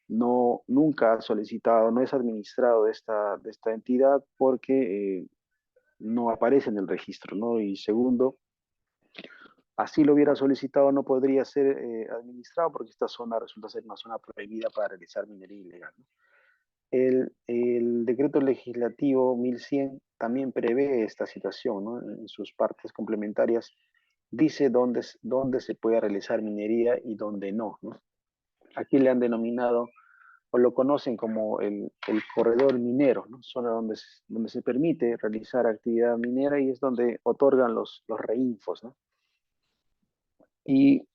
nunca ha solicitado, no es administrado de esta entidad porque no aparece en el registro, ¿no? Y segundo, así lo hubiera solicitado, no podría ser administrado porque esta zona resulta ser una zona prohibida para realizar minería ilegal, ¿no? El decreto legislativo 1100 también prevé esta situación, ¿no? En sus partes complementarias dice dónde se puede realizar minería y dónde no, ¿no? Aquí le han denominado o lo conocen como el corredor minero, ¿no? Zona donde se permite realizar actividad minera y es donde otorgan los reinfos, ¿no? Y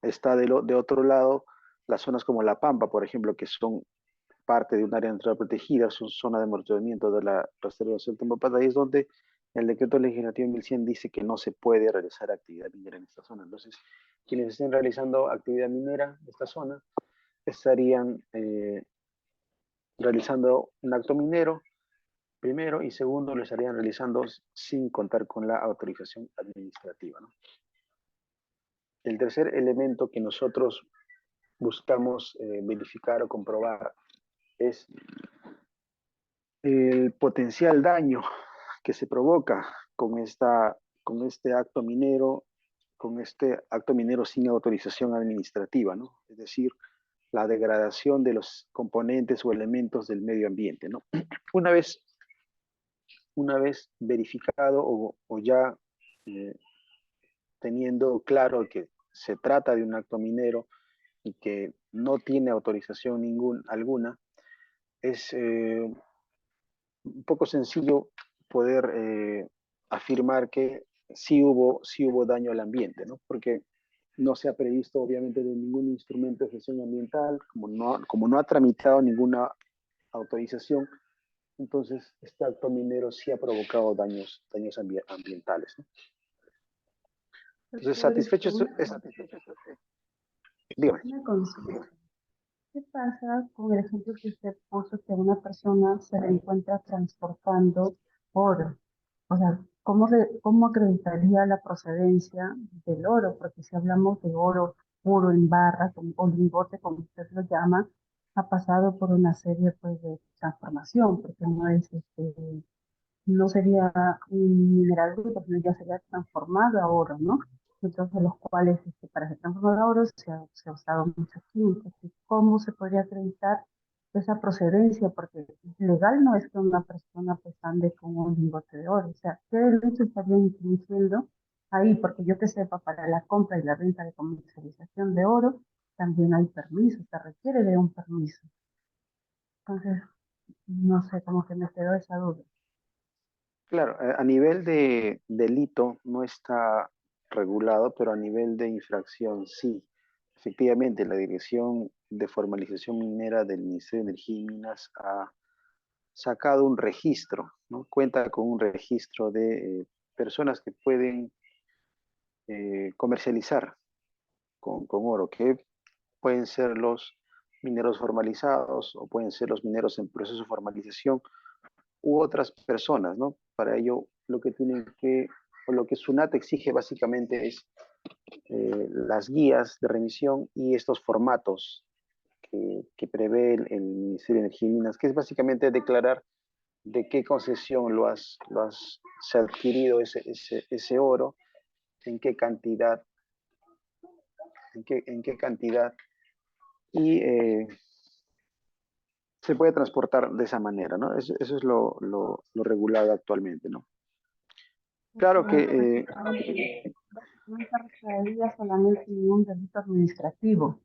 está de otro lado las zonas como La Pampa, por ejemplo, que son parte de un área natural protegida, son zona de amortiguamiento de la Reserva del Tamaulipas, ahí es donde El decreto legislativo 1100 dice que no se puede realizar actividad minera en esta zona. Entonces, quienes estén realizando actividad minera en esta zona estarían realizando un acto minero, primero, y segundo, lo estarían realizando sin contar con la autorización administrativa, ¿no? El tercer elemento que nosotros buscamos verificar o comprobar es el potencial daño que se provoca con este acto minero, sin autorización administrativa, ¿no? Es decir, la degradación de los componentes o elementos del medio ambiente, ¿no? Una vez, una vez verificado o ya eh, teniendo claro que se trata de un acto minero y que no tiene autorización alguna, es un poco sencillo poder afirmar que sí hubo daño al ambiente, ¿no? Porque no se ha previsto obviamente de ningún instrumento de gestión ambiental, como no ha tramitado ninguna autorización, entonces este acto minero sí ha provocado daños ambientales, ¿no? Entonces, dígame. Una consulta. ¿Qué pasa con el ejemplo que usted puso que a una persona se le encuentra transportando oro? O sea, ¿cómo acreditaría la procedencia del oro? Porque si hablamos de oro puro en barra o lingote, como usted lo llama, ha pasado por una serie pues, de transformación, porque no sería un mineral bruto, sino ya sería transformado a oro, ¿no? Entonces, los cuales para ser transformado a oro se ha usado mucho química. ¿Cómo se podría acreditar esa procedencia? Porque legal no es que una persona pues ande con un lingote de oro. O sea, ¿qué derecho estarían infringiendo ahí? Porque yo que sepa, para la compra y la venta de comercialización de oro, también hay permiso, se requiere de un permiso. Entonces, no sé, como que me quedó esa duda. Claro, a nivel de delito no está regulado, pero a nivel de infracción sí. Efectivamente, la Dirección de Formalización Minera del Ministerio de Energía y Minas ha sacado un registro, ¿no? Cuenta con un registro de personas que pueden comercializar con oro, que pueden ser los mineros formalizados o pueden ser los mineros en proceso de formalización u otras personas, ¿no? Para ello, lo que SUNAT exige básicamente es las guías de remisión y estos formatos que prevé el Ministerio de Energía y Minas, que es básicamente declarar de qué concesión se ha adquirido ese oro, en qué cantidad, en qué cantidad, y se puede transportar de esa manera, ¿no? Eso es lo regulado actualmente, ¿no? Claro que No arrastraría solamente un delito administrativo.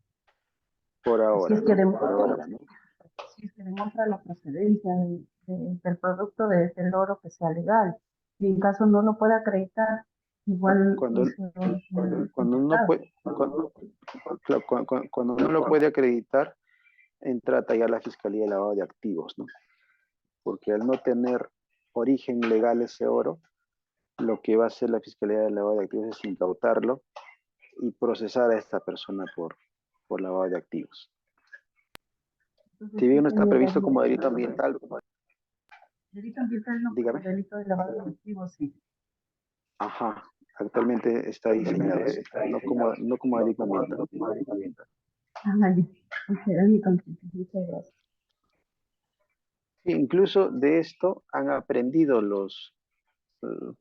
por Si ahora, es que ¿no? Por ahora, demuestra, ¿no? si es que demuestra la procedencia del producto del oro que sea legal. Y en caso no lo pueda acreditar, igual Cuando, ese oro es cuando uno importado. puede, cuando uno lo puede acreditar, entra a tallar la Fiscalía de Lavado de Activos, ¿no? Porque al no tener origen legal ese oro, lo que va a hacer la Fiscalía de Lavado de Activos es incautarlo y procesar a esta persona por lavado de activos. Entonces Si sí bien no se está previsto negaría. como delito ambiental, Delito ambiental no, pero dígame. delito de lavado de activos sí. Ajá, actualmente está diseñado así, no como delito ambiental. Ah, listo. Esa era mi consulta. Muchas gracias. Sí, incluso de esto han aprendido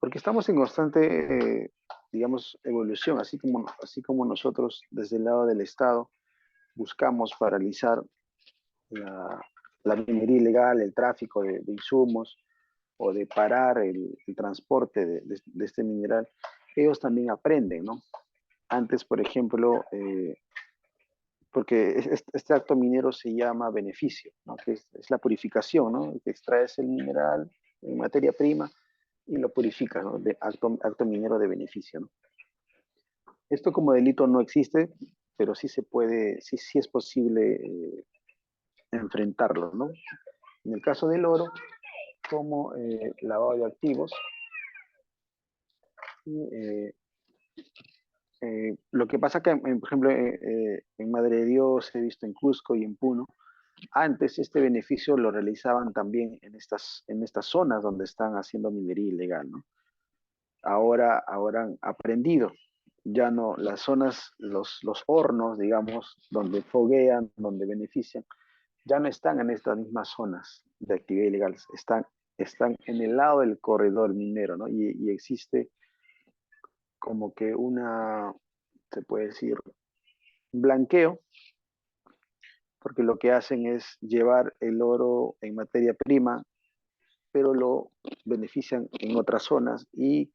porque estamos en constante, digamos, evolución, así como nosotros desde el lado del Estado buscamos paralizar la, la minería ilegal, el tráfico de insumos o de parar el transporte de este mineral, ellos también aprenden, ¿no? Antes, por ejemplo, porque este acto minero se llama beneficio, ¿no? Que es la purificación, ¿no? Que extraes el mineral en materia prima y lo purificas, ¿no? De acto minero de beneficio, ¿no? Esto como delito no existe, pero sí se puede, sí es posible enfrentarlo, ¿no? En el caso del oro, como lavado de activos, Eh, lo que pasa que, por ejemplo, en Madre de Dios, he visto en Cusco y en Puno, antes este beneficio lo realizaban también en estas zonas donde están haciendo minería ilegal, ¿no? Ahora han aprendido, ya no, las zonas, los hornos, digamos, donde foguean, donde benefician, ya no están en estas mismas zonas de actividad ilegal, están en el lado del corredor minero, ¿no? Y existe como que se puede decir, blanqueo, porque lo que hacen es llevar el oro en materia prima, pero lo benefician en otras zonas y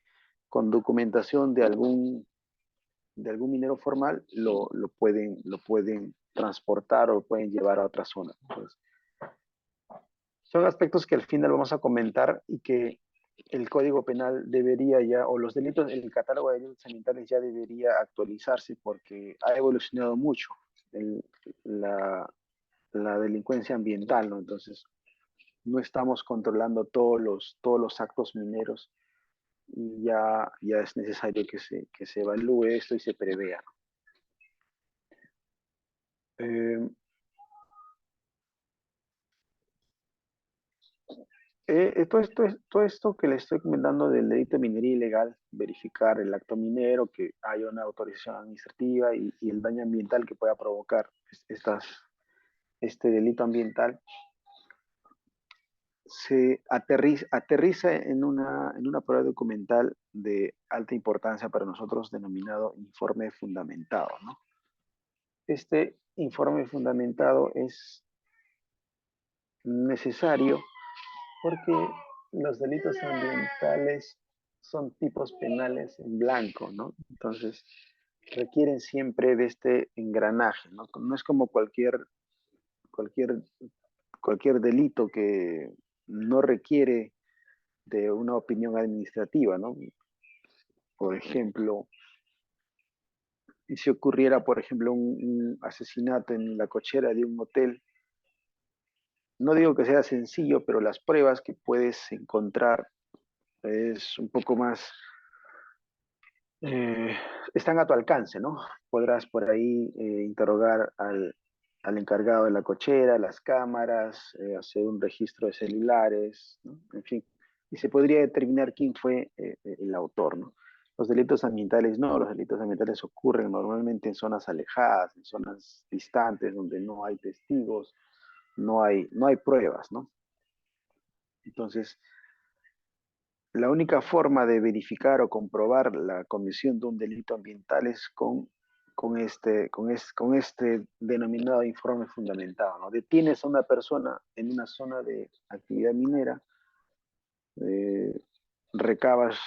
con documentación de algún minero formal lo pueden transportar o lo pueden llevar a otras zonas. Entonces, son aspectos que al final vamos a comentar y que el Código Penal debería ya, o los delitos, el catálogo de delitos ambientales ya debería actualizarse porque ha evolucionado mucho el- la, la delincuencia ambiental, ¿no? Entonces, no estamos controlando todos los actos mineros y ya es necesario que se evalúe esto y se prevea. Eh, todo esto que le estoy comentando del delito de minería ilegal, verificar el acto minero, que haya una autorización administrativa y el daño ambiental que pueda provocar este delito ambiental, se aterriza en una prueba documental de alta importancia para nosotros denominado informe fundamentado, ¿no? Este informe fundamentado es necesario porque los delitos ambientales son tipos penales en blanco, ¿no? Entonces, requieren siempre de este engranaje, ¿no? No es como cualquier, cualquier delito que no requiere de una opinión administrativa, ¿no? Por ejemplo, si ocurriera, por ejemplo, un asesinato en la cochera de un hotel, no digo que sea sencillo, pero las pruebas que puedes encontrar es un poco más, eh, están a tu alcance, ¿no? Podrás por ahí interrogar al encargado de la cochera, las cámaras, hacer un registro de celulares, ¿no? En fin, y se podría determinar quién fue el autor, ¿no? Los delitos ambientales no, los delitos ambientales ocurren normalmente en zonas alejadas, en zonas distantes, donde no hay testigos, no hay pruebas, ¿no? Entonces, la única forma de verificar o comprobar la comisión de un delito ambiental es con este denominado informe fundamentado, ¿no? Detienes a una persona en una zona de actividad minera, eh, recabas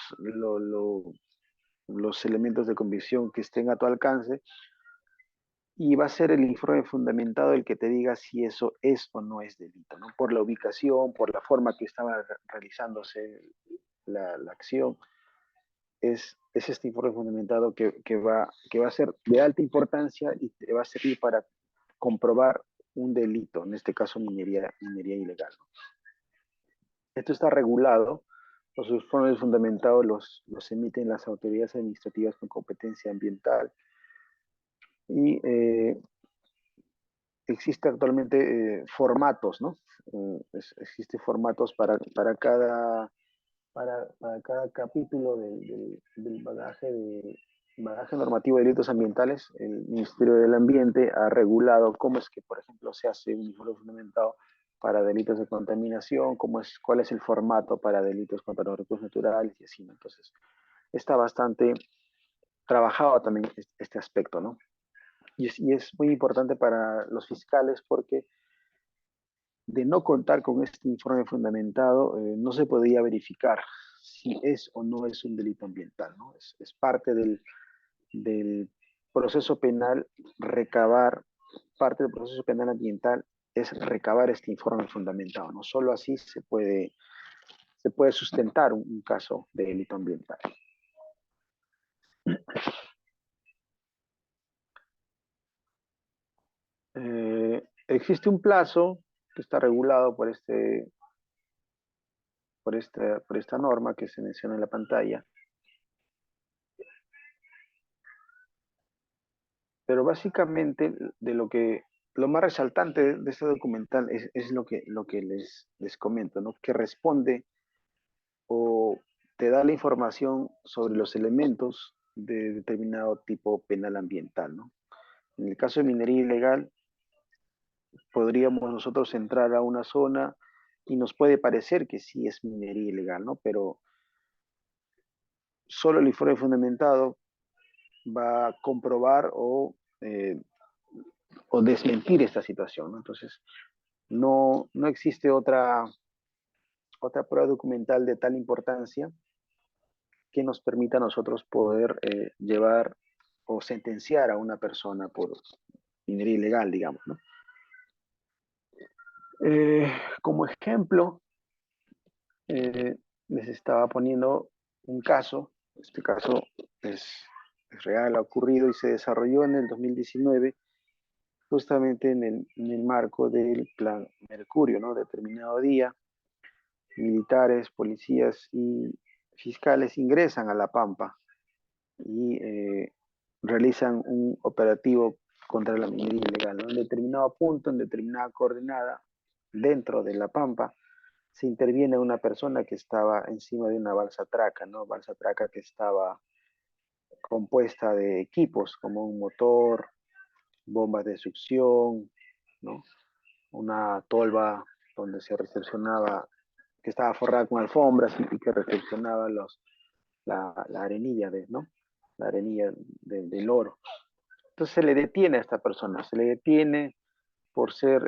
los elementos de convicción que estén a tu alcance y va a ser el informe fundamentado el que te diga si eso es o no es delito, ¿no? Por la ubicación, por la forma que estaba realizándose la acción. Es este informe fundamentado que va a ser de alta importancia y te va a servir para comprobar un delito, en este caso minería ilegal. Esto está regulado, los informes fundamentados los emiten las autoridades administrativas con competencia ambiental y existe actualmente formatos, ¿no? Existe formatos para cada capítulo del bagaje normativo de delitos ambientales. El Ministerio del Ambiente ha regulado cómo es que, por ejemplo, se hace un informe fundamentado para delitos de contaminación, cuál es el formato para delitos contra los recursos naturales y así, ¿no? Entonces, está bastante trabajado también este aspecto, ¿no? Y es muy importante para los fiscales porque de no contar con este informe fundamentado, no se podría verificar si es o no es un delito ambiental, ¿no? Es parte del proceso penal parte del proceso penal ambiental es recabar este informe fundamentado, ¿no? Solo así se puede sustentar un caso de delito ambiental. Existe un plazo que está regulado por esta norma que se menciona en la pantalla, pero básicamente lo más resaltante de este documental es lo que les comento, ¿no? Que responde o te da la información sobre los elementos de determinado tipo penal ambiental, ¿no? En el caso de minería ilegal, podríamos nosotros entrar a una zona y nos puede parecer que sí es minería ilegal, ¿no? Pero solo el informe fundamentado va a comprobar o desmentir esta situación, ¿no? Entonces, no existe otra prueba documental de tal importancia que nos permita a nosotros poder llevar o sentenciar a una persona por minería ilegal, digamos, ¿no? Como ejemplo, les estaba poniendo un caso. Este caso es real, ha ocurrido y se desarrolló en el 2019, justamente en el marco del Plan Mercurio, ¿no? Determinado día, militares, policías y fiscales ingresan a La Pampa y realizan un operativo contra la minería ilegal, ¿no? En determinado punto, en determinada coordenada, dentro de La Pampa, se interviene una persona que estaba encima de una balsa traca, ¿no? Balsa traca que estaba compuesta de equipos como un motor, bombas de succión, ¿no? Una tolva donde se recepcionaba, que estaba forrada con alfombras y que recepcionaba la arenilla, ¿no? La arenilla del oro. Entonces se le detiene a esta persona, se le detiene por ser,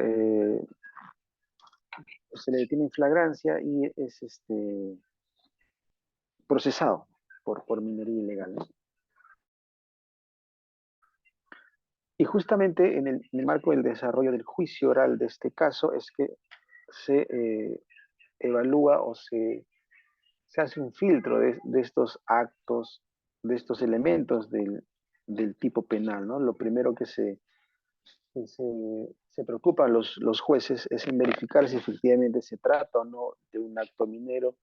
se le detiene en flagrancia y es procesado por minería ilegal, ¿no? Y justamente en el marco del desarrollo del juicio oral de este caso es que se evalúa o se hace un filtro de estos actos, de estos elementos del tipo penal, ¿no? Lo primero que se preocupan los jueces es en verificar si efectivamente se trata o no de un acto minero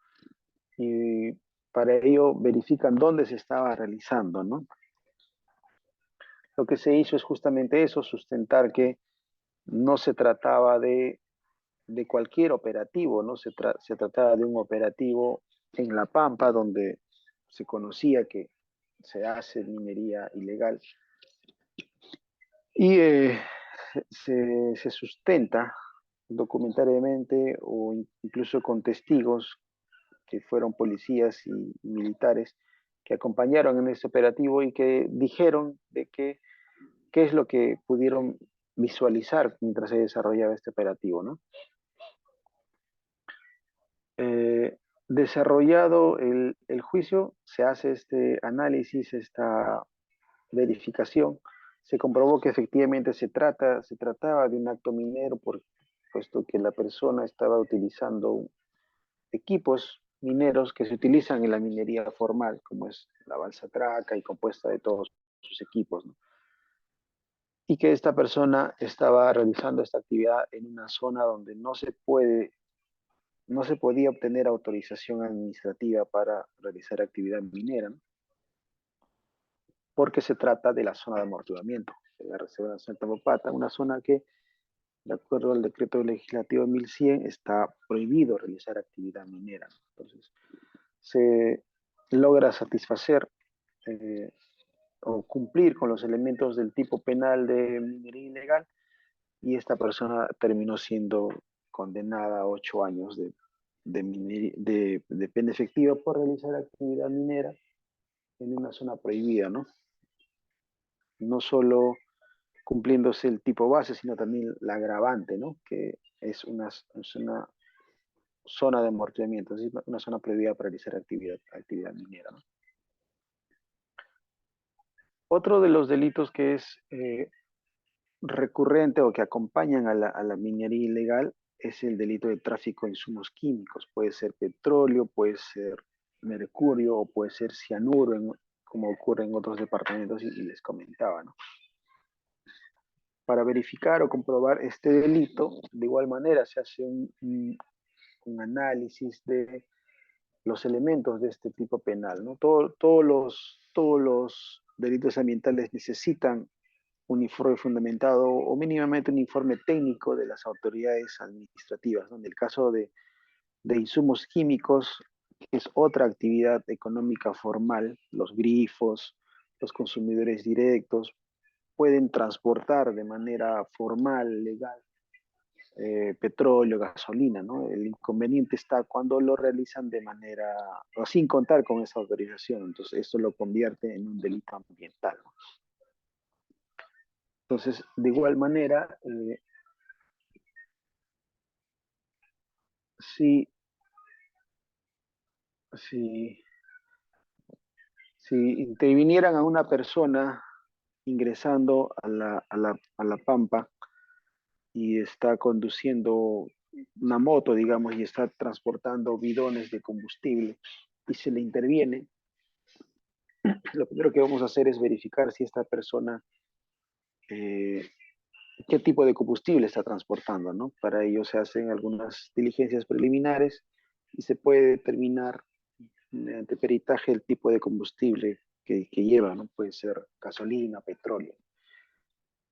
y para ello verifican dónde se estaba realizando, ¿no? Lo que se hizo es justamente eso, sustentar que no se trataba de cualquier operativo, ¿no? Se trataba de un operativo en La Pampa donde se conocía que se hace minería ilegal y se sustenta documentariamente o incluso con testigos que fueron policías y militares que acompañaron en ese operativo y que dijeron de qué es lo que pudieron visualizar mientras se desarrollaba este operativo, ¿no? Desarrollado el juicio, se hace este análisis, esta verificación, se comprobó que efectivamente se trataba de un acto minero, puesto que la persona estaba utilizando equipos mineros que se utilizan en la minería formal, como es la balsa traca y compuesta de todos sus equipos, ¿no? Y que esta persona estaba realizando esta actividad en una zona donde no se podía obtener autorización administrativa para realizar actividad minera, ¿no? Porque se trata de la zona de amortiguamiento de la Reserva Nacional Tamopata, una zona que, de acuerdo al decreto legislativo 1100, está prohibido realizar actividad minera, ¿no? Entonces, se logra satisfacer eh, o cumplir con los elementos del tipo penal de minería ilegal y esta persona terminó siendo condenada a 8 años de pena efectiva por realizar actividad minera en una zona prohibida, ¿no? No solo cumpliéndose el tipo base, sino también la agravante, ¿no? Que es una zona de amortiguamiento, es una zona prohibida para realizar actividad minera, ¿no? Otro de los delitos que es recurrente o que acompañan a la minería ilegal es el delito de tráfico de insumos químicos. Puede ser petróleo, puede ser mercurio o puede ser cianuro, como ocurre en otros departamentos y les comentaba, ¿no? Para verificar o comprobar este delito, de igual manera se hace un análisis de los elementos de este tipo penal, ¿no? Todos los delitos ambientales necesitan un informe fundamentado o mínimamente un informe técnico de las autoridades administrativas, ¿no? En el caso de insumos químicos, que es otra actividad económica formal, los grifos, los consumidores directos, pueden transportar de manera formal, legal, petróleo, gasolina, ¿no? El inconveniente está cuando lo realizan de manera, o sin contar con esa autorización, entonces esto lo convierte en un delito ambiental, ¿no? Entonces, de igual manera, si, si, si intervinieran a una persona ingresando a la Pampa y está conduciendo una moto, digamos, y está transportando bidones de combustible y se le interviene, lo primero que vamos a hacer es verificar si esta persona, eh, qué tipo de combustible está transportando, ¿no? Para ello se hacen algunas diligencias preliminares y se puede determinar mediante peritaje el tipo de combustible que lleva, ¿no? Puede ser gasolina, petróleo.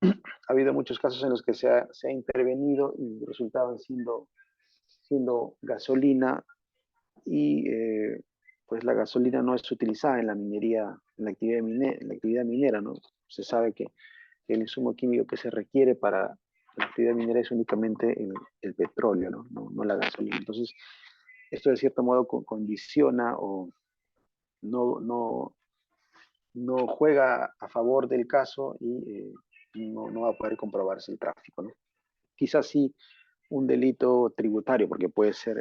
Ha habido muchos casos en los que se ha intervenido y resultaban siendo gasolina y pues la gasolina no es utilizada en la minería, en la actividad minera, ¿no? Se sabe que el insumo químico que se requiere para la actividad minera es únicamente el petróleo, ¿no? No la gasolina. Entonces, esto de cierto modo condiciona o no, no, no juega a favor del caso y no va a poder comprobarse el tráfico, ¿no? Quizás sí un delito tributario, porque puede ser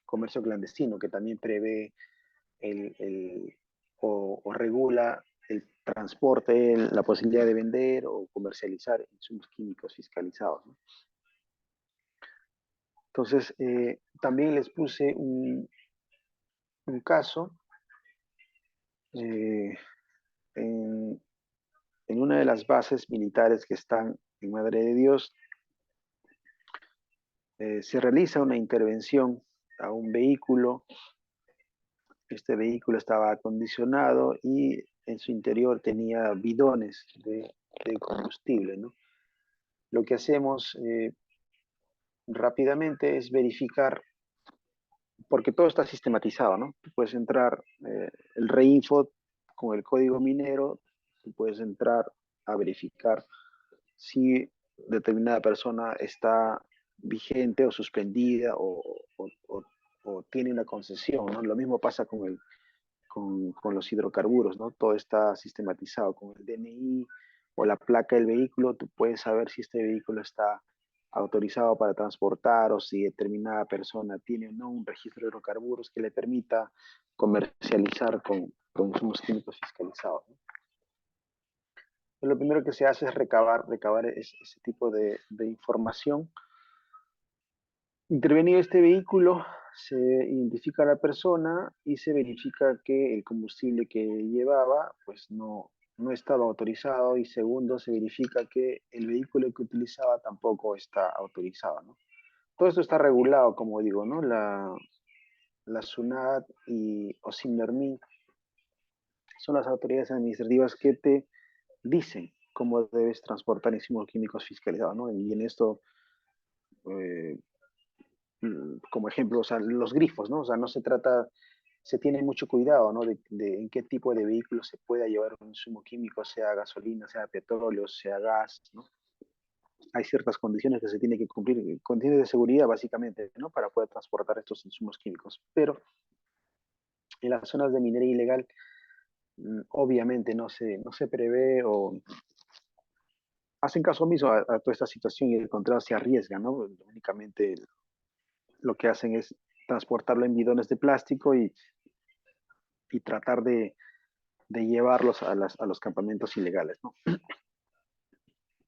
comercio clandestino, que también prevé o regula el transporte, la posibilidad de vender o comercializar insumos químicos fiscalizados, ¿no? Entonces, también les puse un caso eh, en, en una de las bases militares que están en Madre de Dios. Se realiza una intervención a un vehículo. Este vehículo estaba acondicionado y en su interior tenía bidones de combustible, ¿no? Lo que hacemos rápidamente es verificar, porque todo está sistematizado, ¿no? Tú puedes entrar, el reinfo con el código minero, tú puedes entrar a verificar si determinada persona está vigente o suspendida o tiene una concesión, ¿no? Lo mismo pasa con los hidrocarburos, ¿no? Todo está sistematizado con el DNI o la placa del vehículo. Tú puedes saber si este vehículo está autorizado para transportar o si determinada persona tiene o no un registro de hidrocarburos que le permita comercializar con insumos químicos fiscalizados, ¿no? Lo primero que se hace es recabar ese tipo de información. Intervenido este vehículo, se identifica a la persona y se verifica que el combustible que llevaba pues no estaba autorizado, y segundo, se verifica que el vehículo que utilizaba tampoco está autorizado, ¿no? Todo esto está regulado, como digo, ¿no? La SUNAT y OSINDERMIN son las autoridades administrativas que te dicen cómo debes transportar insumos químicos fiscalizados, ¿no? Y en esto, eh, como ejemplo, o sea, los grifos, ¿no? O sea, no se trata, se tiene mucho cuidado, ¿no? De en qué tipo de vehículo se pueda llevar un insumo químico, sea gasolina, sea petróleo, sea gas, ¿no? Hay ciertas condiciones que se tienen que cumplir, condiciones de seguridad básicamente, ¿no? Para poder transportar estos insumos químicos. Pero en las zonas de minería ilegal, obviamente no se prevé o hacen caso omiso a toda esta situación y el contrario se arriesga, ¿no? Únicamente lo que hacen es transportarlo en bidones de plástico y tratar de llevarlos a los campamentos ilegales, ¿no?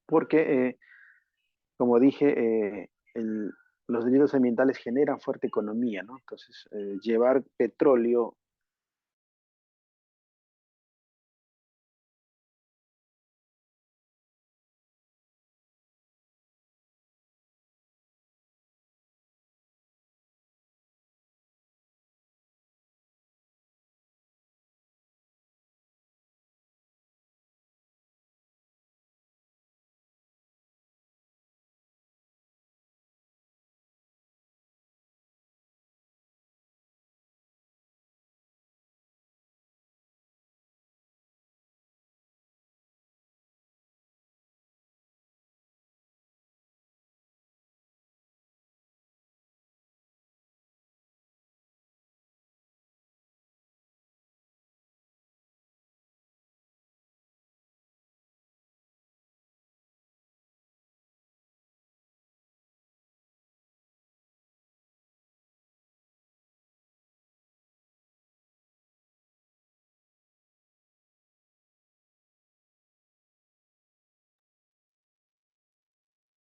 Porque, como dije, los delitos ambientales generan fuerte economía, ¿no? Entonces, llevar petróleo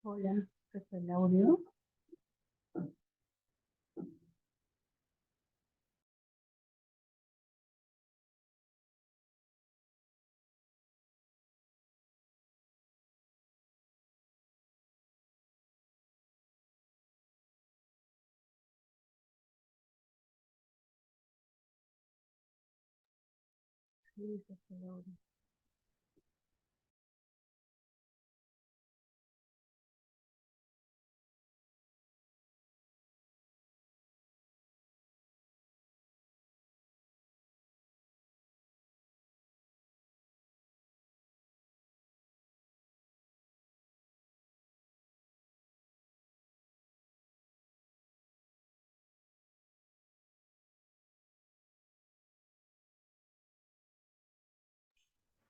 Hola, ¿qué es el audio? Sí, ¿qué es el audio?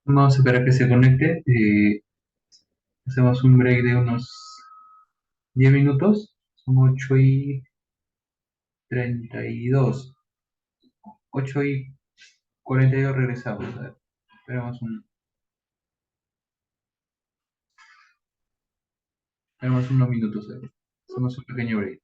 Vamos a esperar a que se conecte. Hacemos un break de unos 10 minutos. Son 8:32. 8:42 regresamos. A ver, esperemos unos minutos. A ver. Hacemos un pequeño break.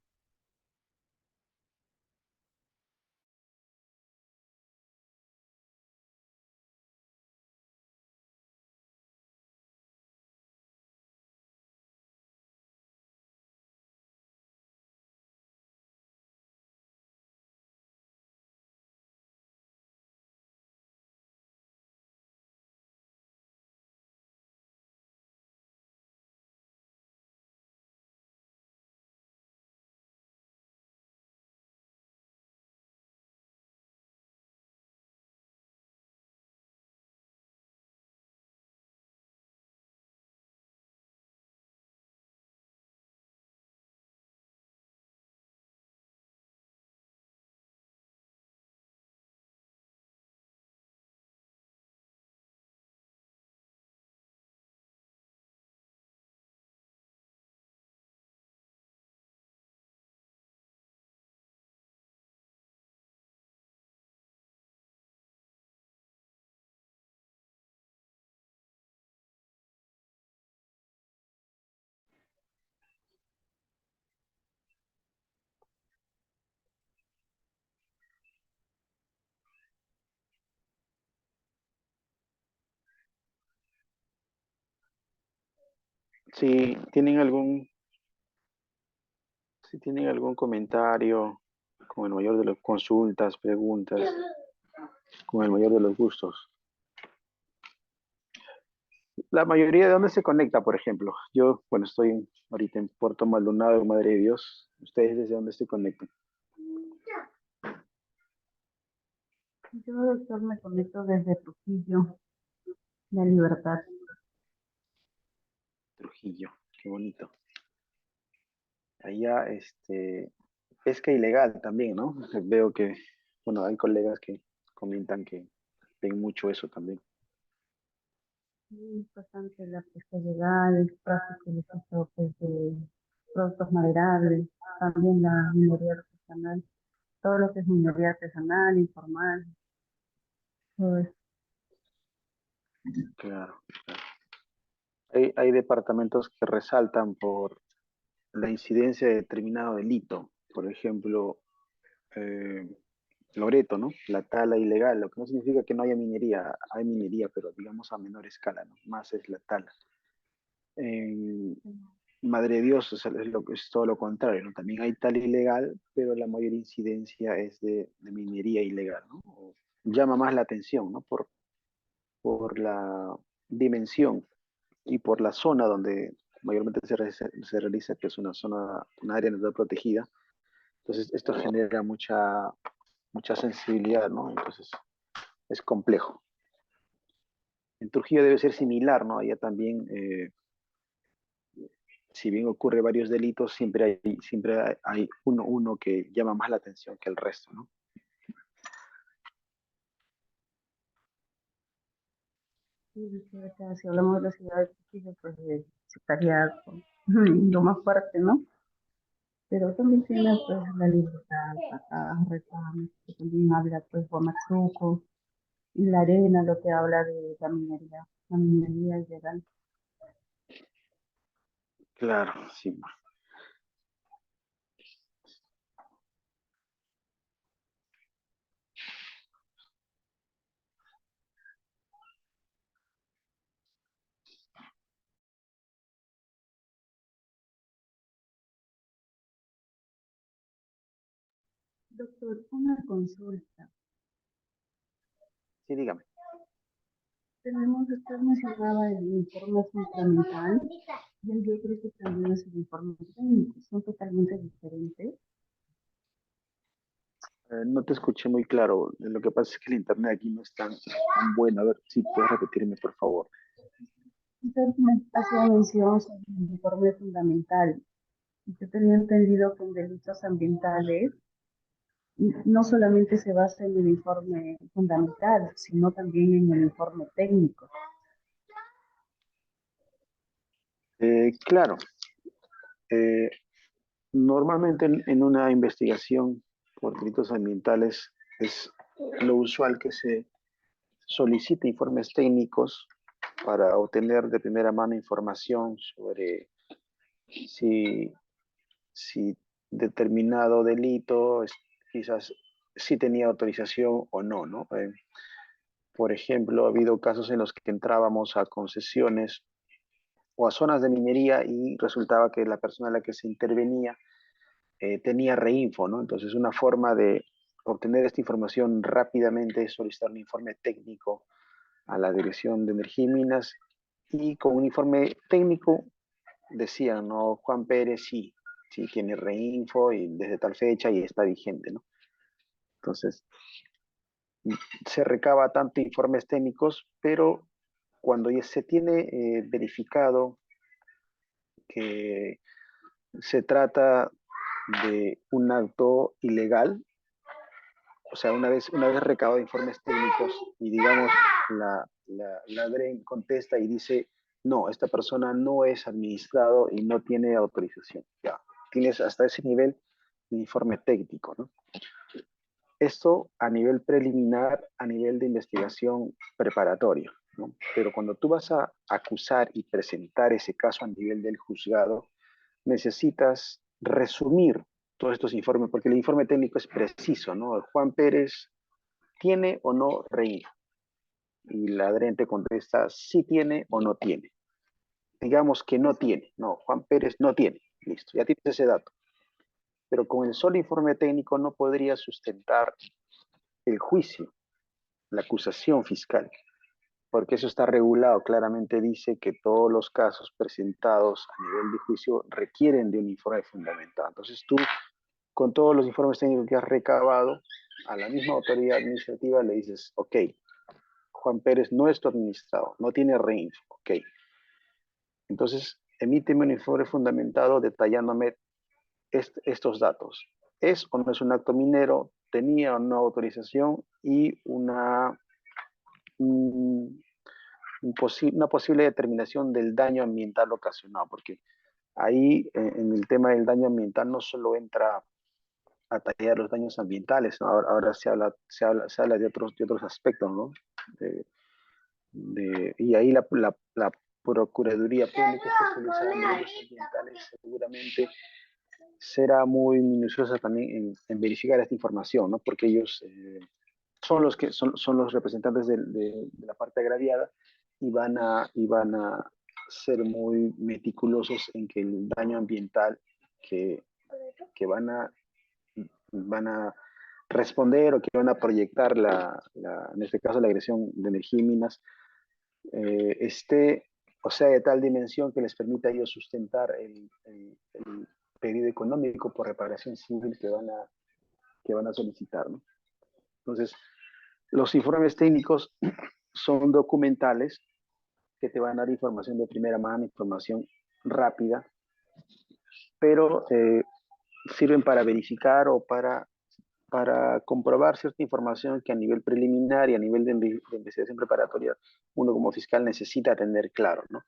Si si tienen algún comentario, con el mayor de las consultas, preguntas, con el mayor de los gustos. La mayoría de dónde se conecta, por ejemplo. Yo, bueno, estoy ahorita en Puerto Maldonado, Madre de Dios. ¿Ustedes desde dónde se conectan? Yo, doctor, me conecto desde Trujillo, La Libertad. Trujillo, qué bonito. Allá, pesca ilegal también, ¿no? Veo que, bueno, hay colegas que comentan que ven mucho eso también. Sí, es bastante la pesca ilegal, el tráfico ilícito pues, de productos maderables, también la minería artesanal, todo lo que es minería artesanal, informal, todo eso. Claro. Hay departamentos que resaltan por la incidencia de determinado delito. Por ejemplo, eh, Loreto, ¿no? La tala ilegal, lo que no significa que no haya minería, hay minería, pero digamos a menor escala, ¿no? Más es la tala. En Madre de Dios es todo lo contrario, ¿no? También hay tala ilegal, pero la mayor incidencia es de minería ilegal, ¿no? Llama más la atención, ¿no? Por la dimensión y por la zona donde mayormente se realiza, que es una zona, una área natural protegida. Entonces, esto genera mucha sensibilidad, ¿no? Entonces, es complejo. En Trujillo debe ser similar, ¿no? Allá también, si bien ocurre varios delitos, siempre hay uno que llama más la atención que el resto, ¿no? Sí, sí, ahorita si hablamos de la ciudad de Trujillo, pues estaría con lo más fuerte, ¿no? Pero también tiene pues la libertad, acá, Retama, que también habla pues Huamachuco, y la arena, lo que habla de la minería ilegal. Claro, sí. Doctor, una consulta. Sí, dígame. Usted mencionaba el informe fundamental y yo creo que también es el informe técnico, son totalmente diferentes. No te escuché muy claro. Lo que pasa es que el internet aquí no es tan bueno. A ver si puedes repetirme, por favor. Usted me hacía mención sobre el informe fundamental. Yo tenía entendido que en delitos ambientales no solamente se basa en el informe fundamental, sino también en el informe técnico. Claro, eh, normalmente en una investigación por delitos ambientales es lo usual que se solicite informes técnicos para obtener de primera mano información sobre si, si determinado delito quizás si tenía autorización o no, ¿no? Por ejemplo, ha habido casos en los que entrábamos a concesiones o a zonas de minería y resultaba que la persona a la que se intervenía tenía reinfo, ¿no? Entonces, una forma de obtener esta información rápidamente es solicitar un informe técnico a la Dirección de Energía y Minas y con un informe técnico decían, ¿no? Juan Pérez sí tiene reinfo y desde tal fecha y está vigente, ¿no? Entonces, se recaba tanto informes técnicos, pero cuando ya se tiene verificado que se trata de un acto ilegal, o sea, una vez recabado informes técnicos y digamos la DREN contesta y dice, no, esta persona no es administrado y no tiene autorización. Ya, tienes hasta ese nivel de informe técnico, ¿no? Esto a nivel preliminar, a nivel de investigación preparatoria, ¿no? Pero cuando tú vas a acusar y presentar ese caso a nivel del juzgado, necesitas resumir todos estos informes, porque el informe técnico es preciso, ¿no? Juan Pérez tiene o no reír. Y la adherente contesta sí tiene o no tiene. Digamos que no tiene. No, Juan Pérez no tiene. Listo, ya tienes ese dato. Pero con el solo informe técnico no podría sustentar el juicio, la acusación fiscal, porque eso está regulado. Claramente dice que todos los casos presentados a nivel de juicio requieren de un informe fundamentado. Entonces tú, con todos los informes técnicos que has recabado, a la misma autoridad administrativa le dices, ok, Juan Pérez no es tu administrado, no tiene range, ok. Entonces, emíteme un informe fundamentado detallándome estos datos. ¿Es o no es un acto minero? ¿Tenía o no autorización? Y un, una posible determinación del daño ambiental ocasionado, porque ahí en el tema del daño ambiental no solo entra a tallar los daños ambientales, ¿no? Ahora se habla de otros aspectos, ¿no? Y ahí la Procuraduría Pública Especializada en Delitos Ambientales seguramente será muy minuciosa también en verificar esta información, ¿no? Porque ellos son los que son los representantes de la parte agraviada y van a ser muy meticulosos en que el daño ambiental que, que van a responder o que van a proyectar en este caso la agresión de energía y minas, esté, o sea, de tal dimensión que les permita a ellos sustentar el pedido económico por reparación civil que van a solicitar, ¿no? Entonces, los informes técnicos son documentales que te van a dar información de primera mano, información rápida, pero sirven para verificar o para comprobar cierta información que a nivel preliminar y a nivel de investigación preparatoria uno como fiscal necesita tener claro, ¿no?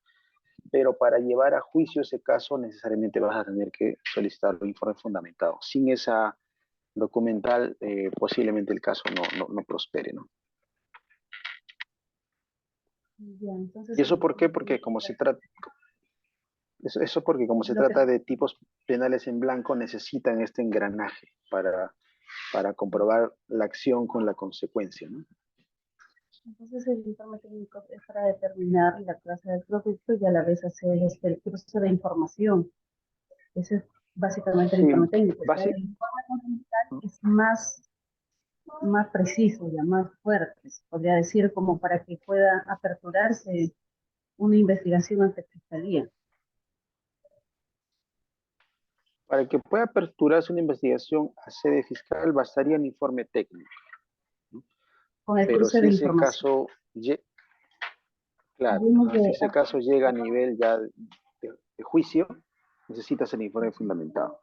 Pero para llevar a juicio ese caso necesariamente vas a tener que solicitar un informe fundamentado. Sin esa documental, posiblemente el caso no prospere, ¿no? Ya, entonces ¿Y el eso por qué? informe Porque técnico, como se trata, Eso porque como se Lo que trata de tipos penales en blanco, necesitan este engranaje para comprobar la acción con la consecuencia, ¿no? Entonces, el informe técnico es para determinar la clase del producto y a la vez hacer el cruce de información. Ese es básicamente el Sí, informe técnico. Ya básicamente. el informe fundamental es más preciso, ya más fuerte, se podría decir, como para que pueda aperturarse una investigación ante Fiscalía. Para que pueda aperturarse una investigación a sede fiscal, bastaría un informe técnico, ¿no? Con el Pero cruce de si ese información. caso, claro, Hablemos ajá, si de, ese caso llega a nivel ya de juicio, necesitas el informe fundamentado.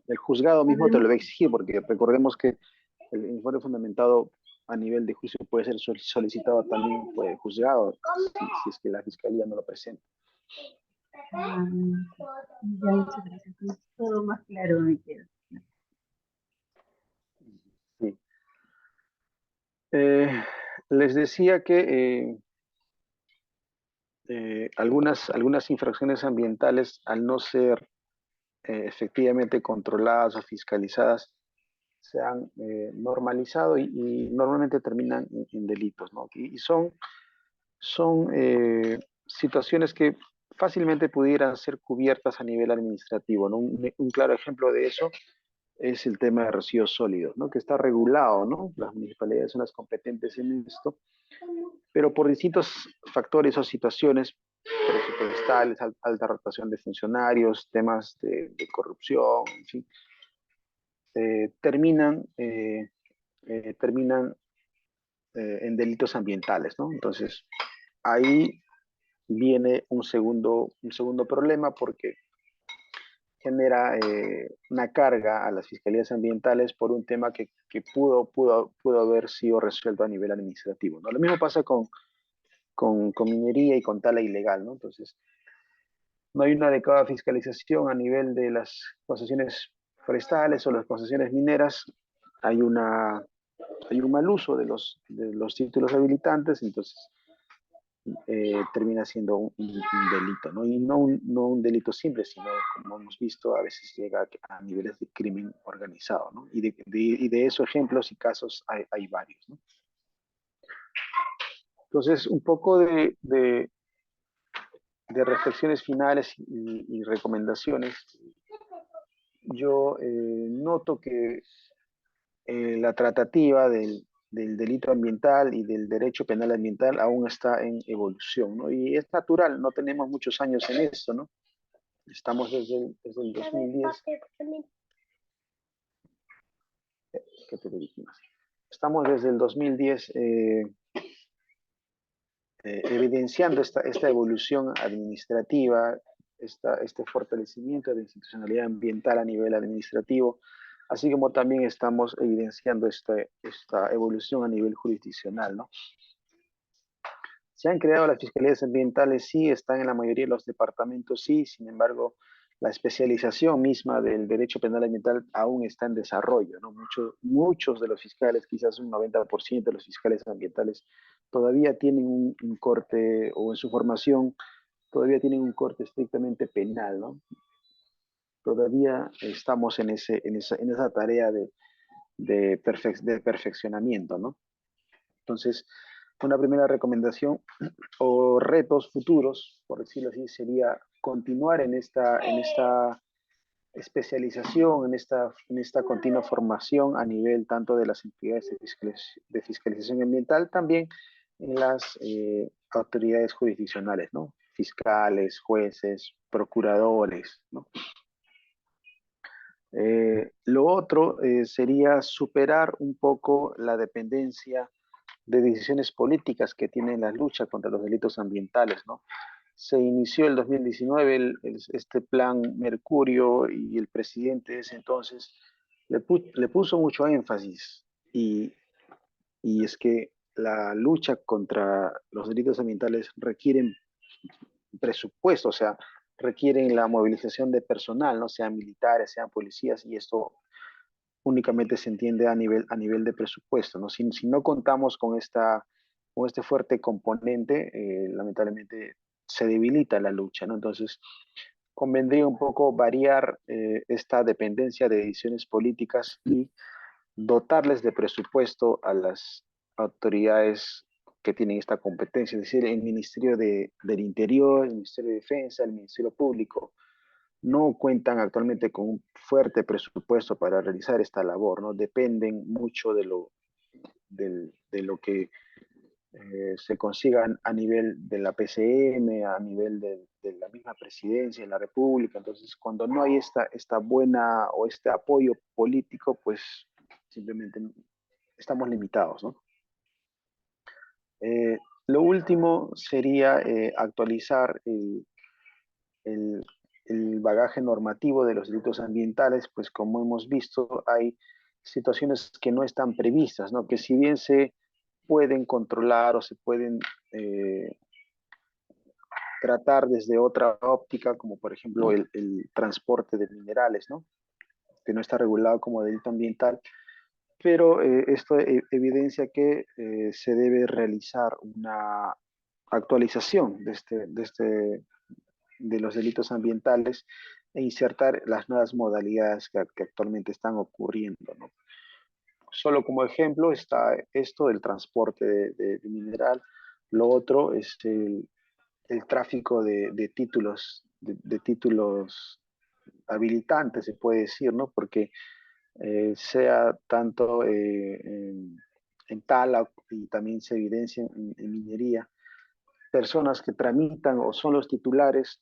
El juzgado mismo te lo hablemos, va a exigir, porque recordemos que el informe fundamentado a nivel de juicio puede ser solicitado también por el juzgado, si es que la fiscalía no lo presenta. ah, ya, muchas gracias. Todo más claro me queda. Sí. Les decía que algunas infracciones ambientales, al no ser efectivamente controladas o fiscalizadas, se han normalizado y normalmente terminan en delitos, ¿no? Y son situaciones que fácilmente pudieran ser cubiertas a nivel administrativo, ¿no? Un claro ejemplo de eso es el tema de residuos sólidos, ¿no? Que está regulado, ¿no? Las municipalidades son las competentes en esto, pero por distintos factores o situaciones presupuestales, alta rotación de funcionarios, temas de corrupción, en fin, terminan en delitos ambientales, ¿no? Entonces, ahí viene un segundo problema porque genera una carga a las fiscalías ambientales por un tema que pudo haber sido resuelto a nivel administrativo, ¿no? Lo mismo pasa con minería y con tala ilegal, ¿no? Entonces, no hay una adecuada fiscalización a nivel de las concesiones forestales o las concesiones mineras, hay, hay un mal uso de los títulos habilitantes, entonces termina siendo un delito, ¿no? Y no un delito simple, sino, como hemos visto, a veces llega a niveles de crimen organizado, ¿no? Y de esos ejemplos y casos hay varios, ¿no? Entonces, un poco de reflexiones finales y recomendaciones. Yo noto que la tratativa del delito ambiental y del derecho penal ambiental aún está en evolución, ¿no? Y es natural, no tenemos muchos años en esto, ¿no? Estamos desde el 2010. ¿Qué te dijimos? Estamos desde el 2010 evidenciando esta evolución administrativa, este fortalecimiento de la institucionalidad ambiental a nivel administrativo, así como también estamos evidenciando esta evolución a nivel jurisdiccional, ¿no? Se han creado las fiscalías ambientales, sí, están en la mayoría de los departamentos, sí, sin embargo, la especialización misma del derecho penal ambiental aún está en desarrollo, ¿no? Muchos de los fiscales, quizás un 90% de los fiscales ambientales, todavía tienen un corte, o en su formación, todavía tienen un corte estrictamente penal, ¿no? Todavía estamos en esa tarea de perfeccionamiento, ¿no? Entonces, una primera recomendación o retos futuros, por decirlo así, sería continuar en esta especialización, en esta continua formación a nivel tanto de las entidades de fiscalización ambiental, también en las autoridades jurisdiccionales, ¿no? Fiscales, jueces, procuradores, ¿no? Lo otro sería superar un poco la dependencia de decisiones políticas que tiene la lucha contra los delitos ambientales, ¿no? Se inició el 2019 este plan Mercurio y el presidente de ese entonces le puso mucho énfasis y es que la lucha contra los delitos ambientales requieren presupuesto, o sea, requieren la movilización de personal, no sean militares, sean policías, y esto únicamente se entiende a nivel de presupuesto, ¿no? Si no contamos con este fuerte componente, lamentablemente se debilita la lucha, ¿no? Entonces, convendría un poco variar esta dependencia de decisiones políticas y dotarles de presupuesto a las autoridades que tienen esta competencia, es decir, el Ministerio del Interior, el Ministerio de Defensa, el Ministerio Público, no cuentan actualmente con un fuerte presupuesto para realizar esta labor, ¿no? Dependen mucho de lo que se consigan a nivel de la PCM, a nivel de la misma presidencia de la República. Entonces, cuando no hay esta buena o este apoyo político, pues simplemente estamos limitados, ¿no? Lo último sería actualizar el, el bagaje normativo de los delitos ambientales, pues como hemos visto, hay situaciones que no están previstas, ¿no? Que si bien se pueden controlar o se pueden tratar desde otra óptica, como por ejemplo el transporte de minerales, ¿no? Que no está regulado como delito ambiental, pero esto evidencia que se debe realizar una actualización de los delitos ambientales e insertar las nuevas modalidades que actualmente están ocurriendo, ¿no? Solo como ejemplo está esto del transporte de mineral. Lo otro es el tráfico de títulos, de títulos habilitantes, se puede decir, ¿no? Porque sea tanto en tala y también se evidencia en minería, personas que tramitan o son los titulares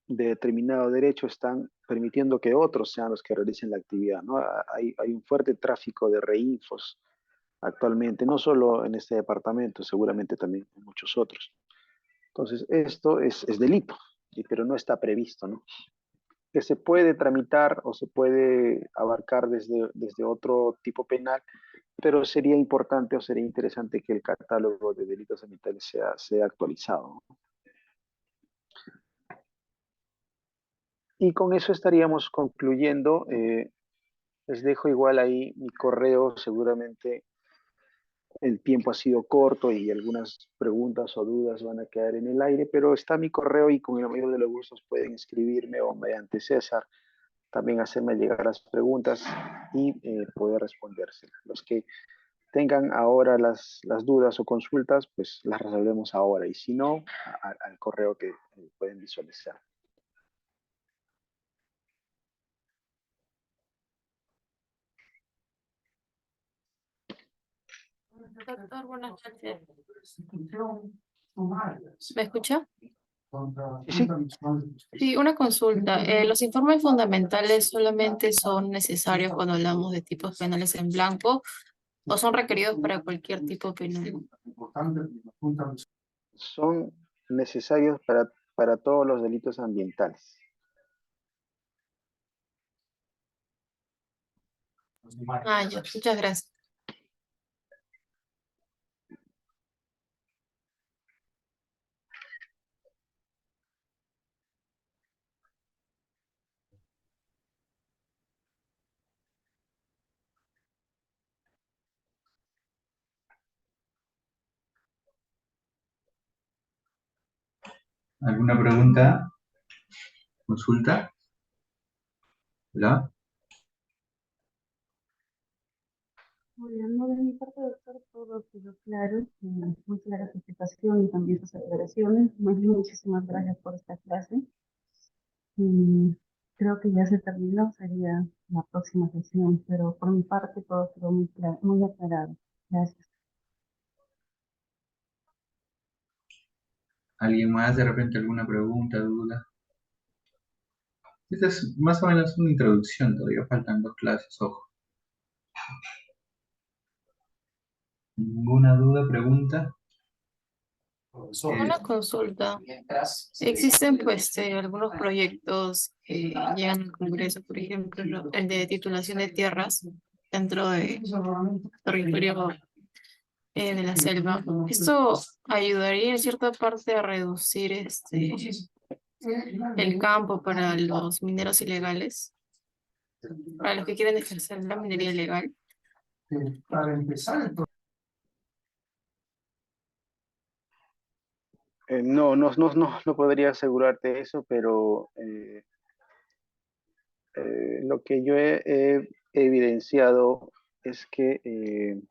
de determinado derecho están permitiendo que otros sean los que realicen la actividad, ¿no? Hay un fuerte tráfico de reinfos actualmente, no solo en este departamento, seguramente también en muchos otros. Entonces, esto es delito, pero no está previsto, ¿no? Que se puede tramitar o se puede abarcar desde otro tipo penal, pero sería importante o sería interesante que el catálogo de delitos ambientales sea actualizado, ¿no? Y con eso estaríamos concluyendo. Les dejo igual ahí mi correo, seguramente el tiempo ha sido corto y algunas preguntas o dudas van a quedar en el aire, pero está mi correo y con el mayor de los gustos pueden escribirme o mediante César también hacerme llegar las preguntas y poder respondérselas. Los que tengan ahora las dudas o consultas, pues las resolvemos ahora y si no, al correo que pueden visualizar. Doctor, buenas noches. ¿Me escucha? Sí, Sí, una consulta. ¿Los informes fundamentales solamente son necesarios cuando hablamos de tipos penales en blanco o son requeridos para cualquier tipo penal? son necesarios para todos los delitos ambientales. Ah, ya, muchas gracias. ¿Alguna pregunta? ¿Consulta? ¿Hola? No, de mi parte, doctor, todo quedó claro. Muy clara su explicación y también sus aclaraciones. Muchísimas gracias por esta clase. Y creo que ya se terminó, sería la próxima sesión, pero por mi parte todo quedó muy claro, muy aclarado. Gracias. ¿Alguien más? ¿De repente alguna pregunta, duda? Esta es más o menos una introducción, todavía faltan 2 clases, ojo. ¿Ninguna duda, pregunta? Una consulta. Existen pues algunos proyectos que llegan al Congreso, por ejemplo, el de titulación de tierras dentro de territorio de la selva. Esto ayudaría en cierta parte a reducir el campo para los mineros ilegales, para los que quieren ejercer la minería ilegal. No podría asegurarte eso, pero lo que yo he evidenciado es que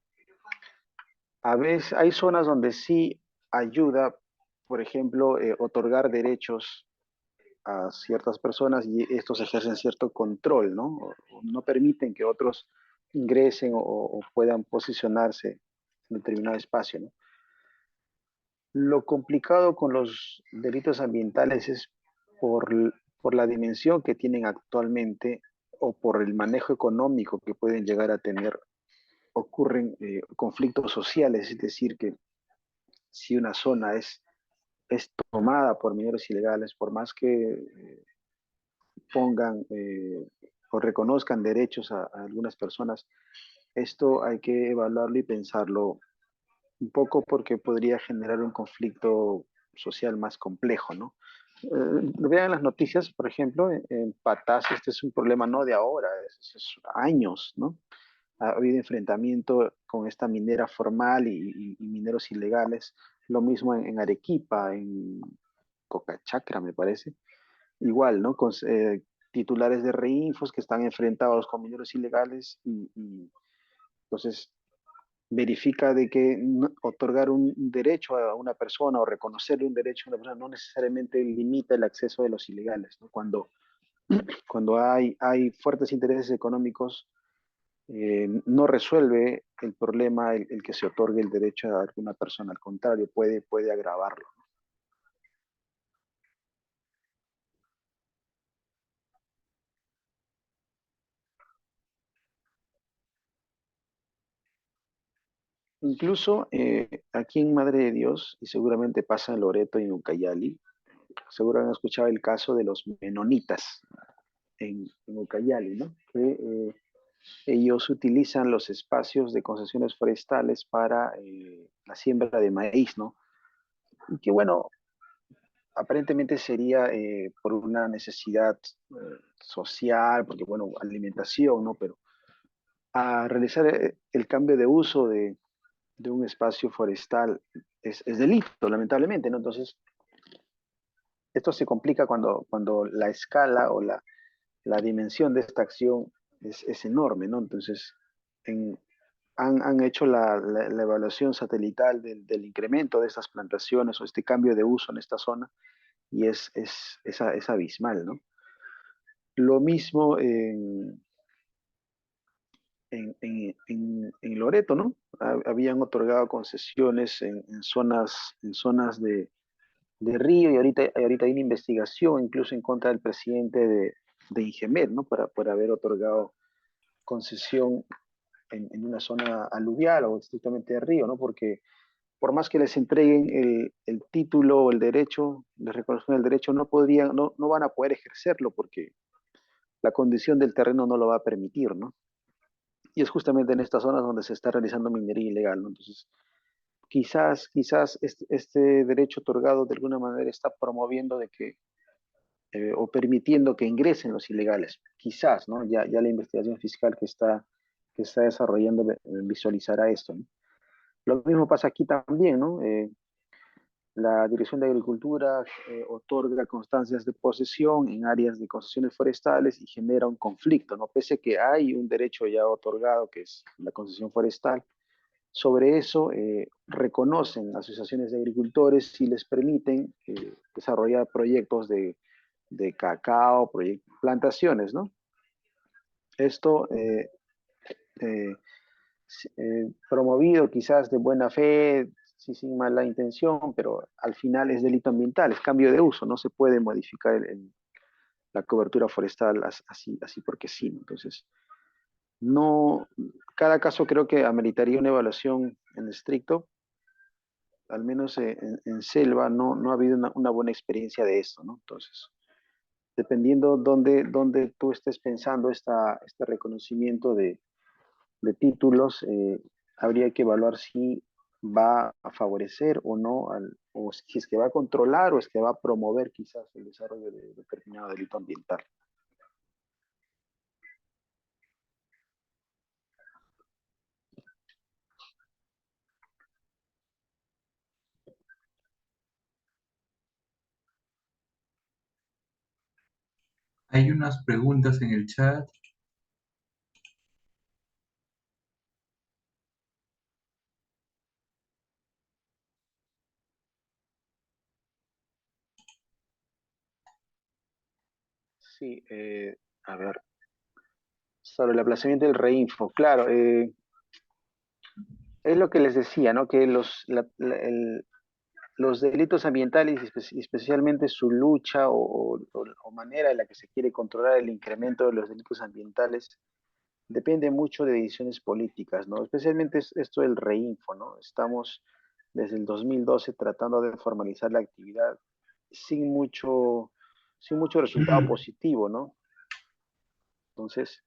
a veces hay zonas donde sí ayuda, por ejemplo, otorgar derechos a ciertas personas y estos ejercen cierto control, ¿no? O no permiten que otros ingresen o puedan posicionarse en determinado espacio, ¿no? Lo complicado con los delitos ambientales es por la dimensión que tienen actualmente o por el manejo económico que pueden llegar a tener. Ocurren conflictos sociales, es decir, que si una zona es tomada por mineros ilegales, por más que pongan o reconozcan derechos a algunas personas, esto hay que evaluarlo y pensarlo un poco porque podría generar un conflicto social más complejo, ¿no? Vean las noticias, por ejemplo, en Patas, este es un problema no de ahora, es años, ¿no? Ha habido enfrentamiento con esta minera formal y mineros ilegales, lo mismo en Arequipa, en Cocachacra, me parece, igual, ¿no? Con titulares de reinfos que están enfrentados con mineros ilegales y entonces verifica de que otorgar un derecho a una persona o reconocerle un derecho a una persona no necesariamente limita el acceso de los ilegales, ¿no? Cuando hay fuertes intereses económicos, no resuelve el problema el que se otorgue el derecho a alguna persona, al contrario, puede agravarlo. Incluso aquí en Madre de Dios, y seguramente pasa en Loreto y en Ucayali, seguro han escuchado el caso de los menonitas en Ucayali, ¿no? Que ellos utilizan los espacios de concesiones forestales para la siembra de maíz, ¿no? Y que bueno, aparentemente sería por una necesidad social, porque bueno, alimentación, ¿no? Pero a realizar el cambio de uso de un espacio forestal es delito, lamentablemente, ¿no? Entonces, esto se complica cuando la escala o la dimensión de esta acción es enorme, ¿no? Entonces, en, han hecho la evaluación satelital del incremento de estas plantaciones o este cambio de uso en esta zona y es abismal, ¿no? Lo mismo en Loreto, ¿no? Habían otorgado concesiones en zonas de río y ahorita hay una investigación incluso en contra del presidente de Ingemed, ¿no? Por haber otorgado concesión en una zona aluvial o estrictamente de río, ¿no? Porque por más que les entreguen el título o el derecho, les reconocen el derecho, no van a poder ejercerlo porque la condición del terreno no lo va a permitir, ¿no? Y es justamente en estas zonas donde se está realizando minería ilegal, ¿no? Entonces, quizás este derecho otorgado de alguna manera está promoviendo de que, o permitiendo que ingresen los ilegales. Quizás, ¿no? Ya la investigación fiscal que está desarrollando visualizará esto, ¿no? Lo mismo pasa aquí también, ¿no? La Dirección de Agricultura otorga constancias de posesión en áreas de concesiones forestales y genera un conflicto, ¿no? Pese a que hay un derecho ya otorgado, que es la concesión forestal, sobre eso reconocen asociaciones de agricultores y les permiten desarrollar proyectos de cacao, plantaciones, ¿no? Esto eh, promovido quizás de buena fe, sí, sin mala intención, pero al final es delito ambiental, es cambio de uso, no se puede modificar la cobertura forestal así porque sí, ¿no? Entonces, no, cada caso creo que ameritaría una evaluación en estricto, al menos en selva no ha habido una buena experiencia de esto, ¿no? Entonces, dependiendo dónde tú estés pensando este reconocimiento de títulos, habría que evaluar si va a favorecer o no, o si es que va a controlar o es que va a promover quizás el desarrollo de determinado delito ambiental. Hay unas preguntas en el chat. Sí, a ver, sobre el aplazamiento del reinfo, claro, es lo que les decía, ¿no? Que los delitos ambientales, y especialmente su lucha o manera en la que se quiere controlar el incremento de los delitos ambientales, depende mucho de decisiones políticas, ¿no? Especialmente esto del reinfo, ¿no? Estamos desde el 2012 tratando de formalizar la actividad sin mucho, sin mucho resultado positivo, ¿no? Entonces,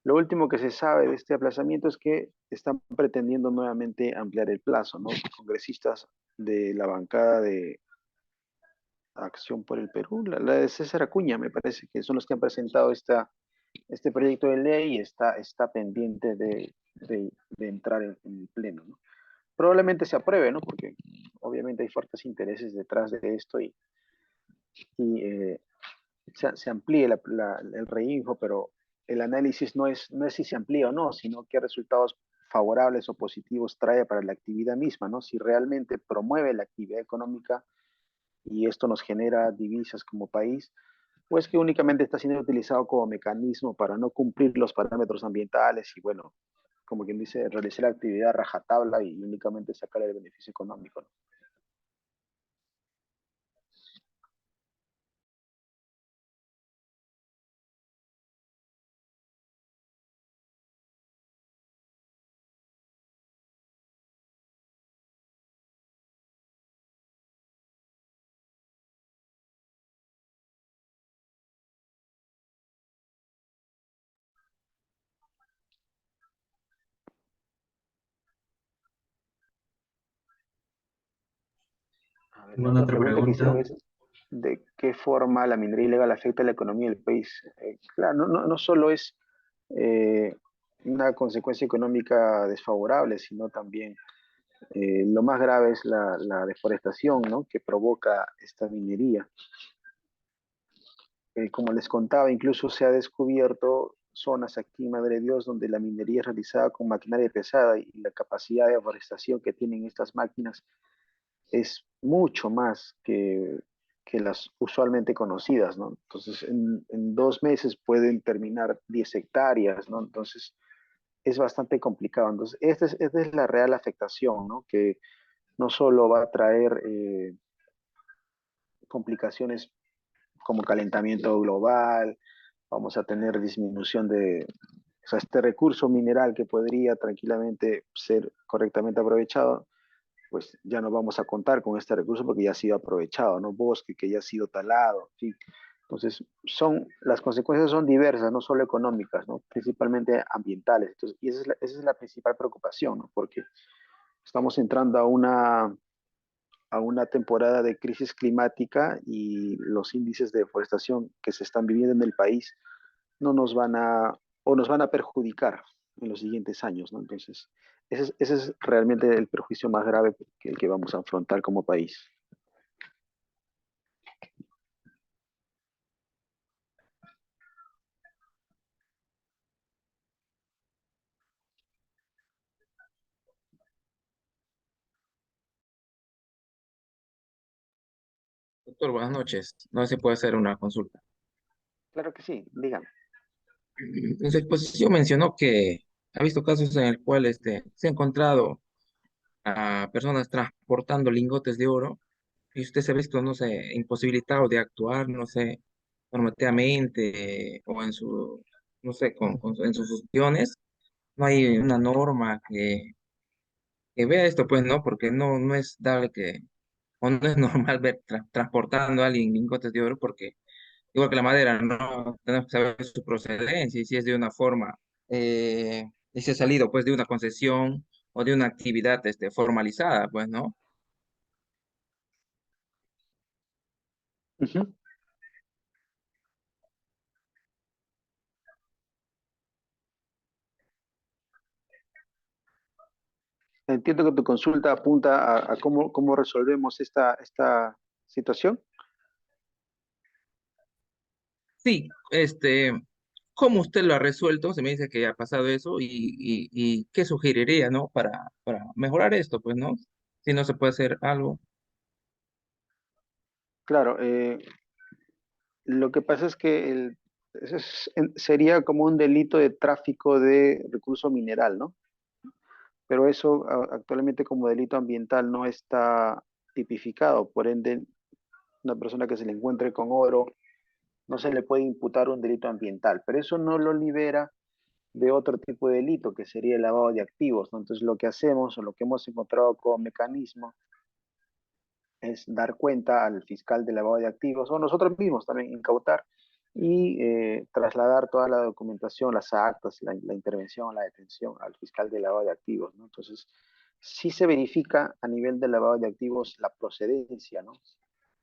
lo último que se sabe de este aplazamiento es que están pretendiendo nuevamente ampliar el plazo, ¿no? Congresistas de la bancada de Acción por el Perú, la de César Acuña, me parece que son los que han presentado este proyecto de ley y está pendiente de entrar en el pleno, ¿no? Probablemente se apruebe, ¿no? Porque obviamente hay fuertes intereses detrás de esto y se amplíe el reinfo, pero el análisis no es si se amplía o no, sino qué resultados favorables o positivos trae para la actividad misma, ¿no? Si realmente promueve la actividad económica y esto nos genera divisas como país, pues que únicamente está siendo utilizado como mecanismo para no cumplir los parámetros ambientales y bueno, como quien dice, realizar la actividad a rajatabla y únicamente sacar el beneficio económico, ¿no? A ver, la ¿Alguna otra otra pregunta que hicieron pregunta? es de qué forma la minería ilegal afecta a la economía del país. Claro, no solo es eh, una consecuencia económica desfavorable, sino también lo más grave es la deforestación, ¿no? Que provoca esta minería. Como les contaba, incluso se ha descubierto zonas aquí en Madre de Dios donde la minería es realizada con maquinaria pesada y la capacidad de deforestación que tienen estas máquinas es mucho más que las usualmente conocidas, ¿no? Entonces, en 2 meses pueden terminar 10 hectáreas, ¿no? Entonces, es bastante complicado. Entonces, esta es la real afectación, ¿no? Que no solo va a traer complicaciones como calentamiento global, vamos a tener disminución o sea, este recurso mineral que podría tranquilamente ser correctamente aprovechado, pues ya no vamos a contar con este recurso porque ya ha sido aprovechado, ¿no? Bosque que ya ha sido talado, ¿sí? Entonces, las consecuencias son diversas, no solo económicas, ¿no? Principalmente ambientales. Entonces, y esa es la principal preocupación, ¿no? Porque estamos entrando a una temporada de crisis climática y los índices de deforestación que se están viviendo en el país no nos van a, o nos van a perjudicar en los siguientes años, ¿no? Entonces, ese es realmente el perjuicio más grave que el que vamos a afrontar como país. Doctor, buenas noches. No sé si puede hacer una consulta. Claro que sí, dígame. En su exposición mencionó que ha visto casos en el cual se ha encontrado a personas transportando lingotes de oro y usted se ha visto, no sé, imposibilitado de actuar, no sé, normativamente o en su, no sé, en sus funciones. No hay una norma que vea esto, pues, ¿no? Porque no es dable que, o no es normal ver transportando a alguien lingotes de oro porque igual que la madera, no tenemos que saber su procedencia y si es de una forma, y si ha salido pues de una concesión o de una actividad formalizada, pues, ¿no? Ujú. Entiendo que tu consulta apunta a cómo resolvemos esta situación. Sí, ¿cómo usted lo ha resuelto? Se me dice que ya ha pasado eso y qué sugeriría, ¿no? Para mejorar esto, pues, ¿no? Si no se puede hacer algo. Claro, lo que pasa es que sería como un delito de tráfico de recurso mineral, ¿no? Pero eso actualmente como delito ambiental no está tipificado, por ende, una persona que se le encuentre con oro no se le puede imputar un delito ambiental, pero eso no lo libera de otro tipo de delito, que sería el lavado de activos, ¿no? Entonces lo que hacemos o lo que hemos encontrado como mecanismo es dar cuenta al fiscal de lavado de activos o nosotros mismos también incautar y trasladar toda la documentación, las actas, la intervención, la detención al fiscal de lavado de activos, ¿no? Entonces, sí se verifica a nivel de lavado de activos la procedencia, ¿no?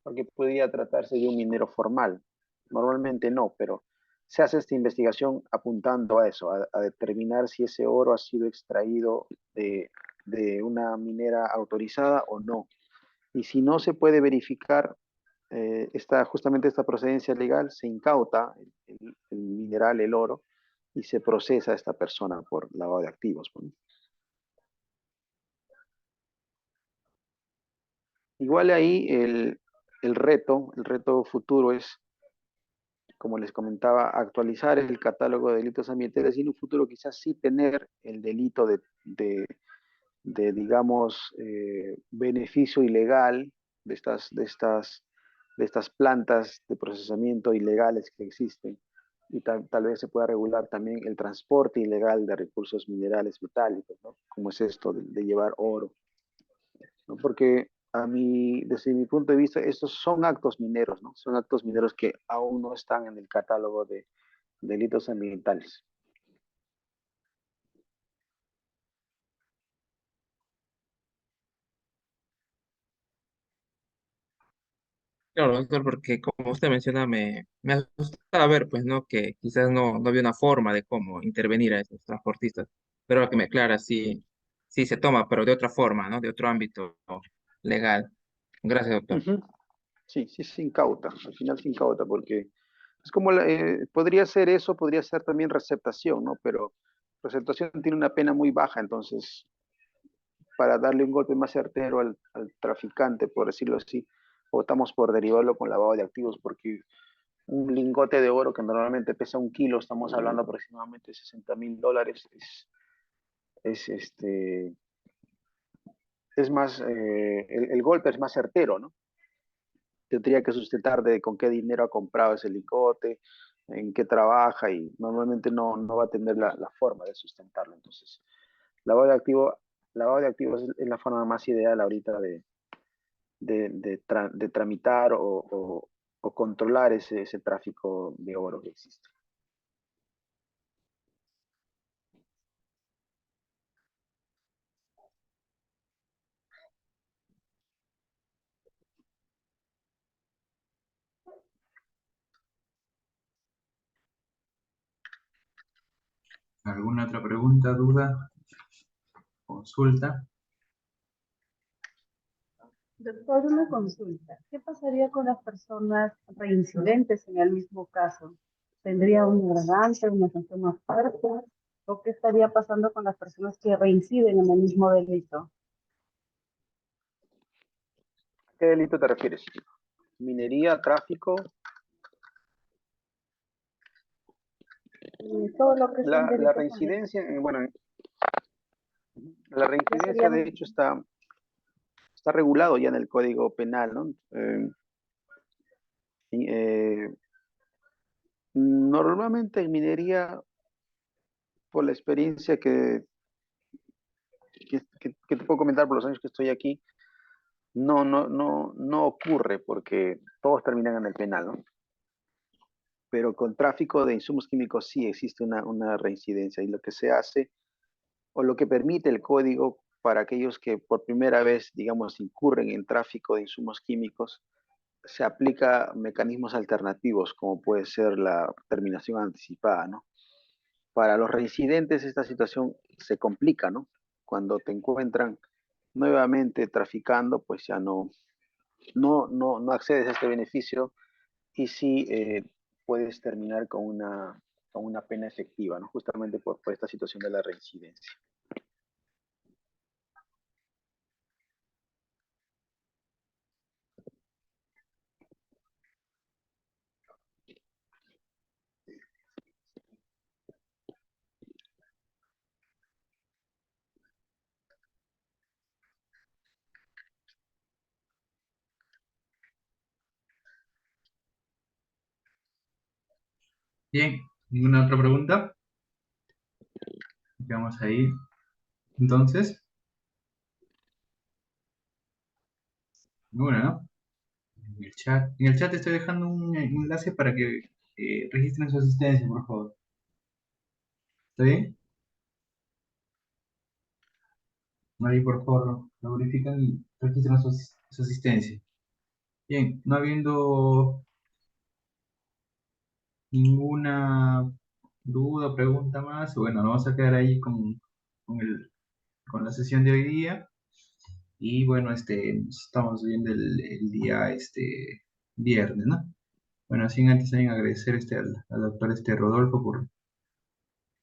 Porque podría tratarse de un minero formal. Normalmente no, pero se hace esta investigación apuntando a eso, a determinar si ese oro ha sido extraído de una minera autorizada o no. Y si no se puede verificar justamente esta procedencia legal, se incauta el mineral, el oro, y se procesa a esta persona por lavado de activos, ¿no? Igual ahí el reto futuro es, como les comentaba, actualizar el catálogo de delitos ambientales y en un futuro quizás sí tener el delito digamos, beneficio ilegal de estas plantas de procesamiento ilegales que existen. Y tal vez se pueda regular también el transporte ilegal de recursos minerales metálicos, ¿no? Como es esto de llevar oro, ¿no? Porque desde mi punto de vista, estos son actos mineros, ¿no? Son actos mineros que aún no están en el catálogo de delitos ambientales. Claro, doctor, porque como usted menciona, me asusta ver, pues, ¿no? Que quizás no había una forma de cómo intervenir a esos transportistas. Pero lo que me aclara, sí, sí se toma, pero de otra forma, ¿no? De otro ámbito legal. Gracias, doctor. Ujú. Sí, sí se incauta, al final se incauta, porque es como, podría ser eso, podría ser también receptación, ¿no? Pero receptación tiene una pena muy baja, entonces, para darle un golpe más certero al traficante, por decirlo así, optamos por derivarlo con lavado de activos, porque un lingote de oro que normalmente pesa 1 kilo, estamos hablando aproximadamente de $60.000, es es más, el golpe es más certero, ¿no? Tendría que sustentar de con qué dinero ha comprado ese lingote, en qué trabaja y normalmente no va a tener la forma de sustentarlo. Entonces, lavado de, activo, lavado de activos es la forma más ideal ahorita de tramitar o controlar ese tráfico de oro que existe. ¿Alguna otra pregunta, duda, consulta? Doctor, una consulta. ¿Qué pasaría con las personas reincidentes en el mismo caso? ¿Tendría un agravante, una sanción más fuerte? ¿O qué estaría pasando con las personas que reinciden en el mismo delito? ¿A qué delito te refieres? Minería, tráfico, Todo lo que son la delitos ambientales. reincidencia, bueno, la Ya reincidencia serían de hecho está regulado ya en el Código Penal, ¿no? Y, normalmente en minería, por la experiencia que te puedo comentar por los años que estoy aquí, no ocurre porque todos terminan en el penal, ¿no? Pero con tráfico de insumos químicos sí existe una reincidencia y lo que se hace o lo que permite el código para aquellos que por primera vez, digamos, incurren en tráfico de insumos químicos, se aplica mecanismos alternativos como puede ser la terminación anticipada, ¿no? Para los reincidentes esta situación se complica, ¿no? Cuando te encuentran nuevamente traficando, pues ya no accedes a este beneficio y sí puedes terminar con una pena efectiva, ¿no? Justamente por esta situación de la reincidencia. Bien, ¿ninguna otra pregunta? Vamos ahí. Entonces, ninguna, ¿no? En el chat estoy dejando un enlace para que registren su asistencia, por favor. ¿Está bien? Ahí, por favor, lo verifican y registran su asistencia. Bien, no habiendo ninguna duda o pregunta más, bueno, nos vamos a quedar ahí con, con la sesión de hoy día. Y bueno, nos estamos viendo el día viernes, ¿no? Bueno, sin antes también agradecer al doctor Rodolfo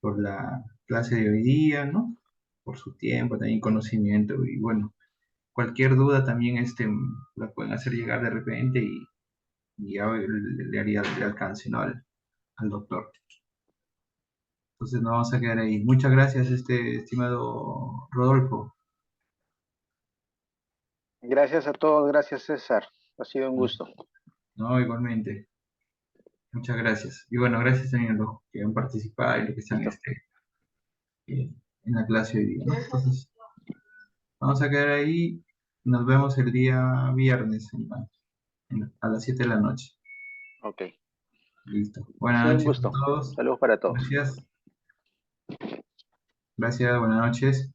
por la clase de hoy día, ¿no? Por su tiempo, también conocimiento. Y bueno, cualquier duda también la pueden hacer llegar de repente y ya le haría el alcance, ¿no? Al doctor. Entonces nos vamos a quedar ahí. Muchas gracias, estimado Rodolfo. Gracias a todos, gracias César. Ha sido un gusto. No, igualmente. Muchas gracias. Y bueno, gracias también a los que han participado y los que están Listo. en la clase hoy día, ¿no? Entonces, vamos a quedar ahí. Nos vemos el día viernes a las 7 de la noche. Ok. Listo. Ha Buenas sido un noches gusto. a todos. Saludos para todos. Gracias. Gracias, buenas noches.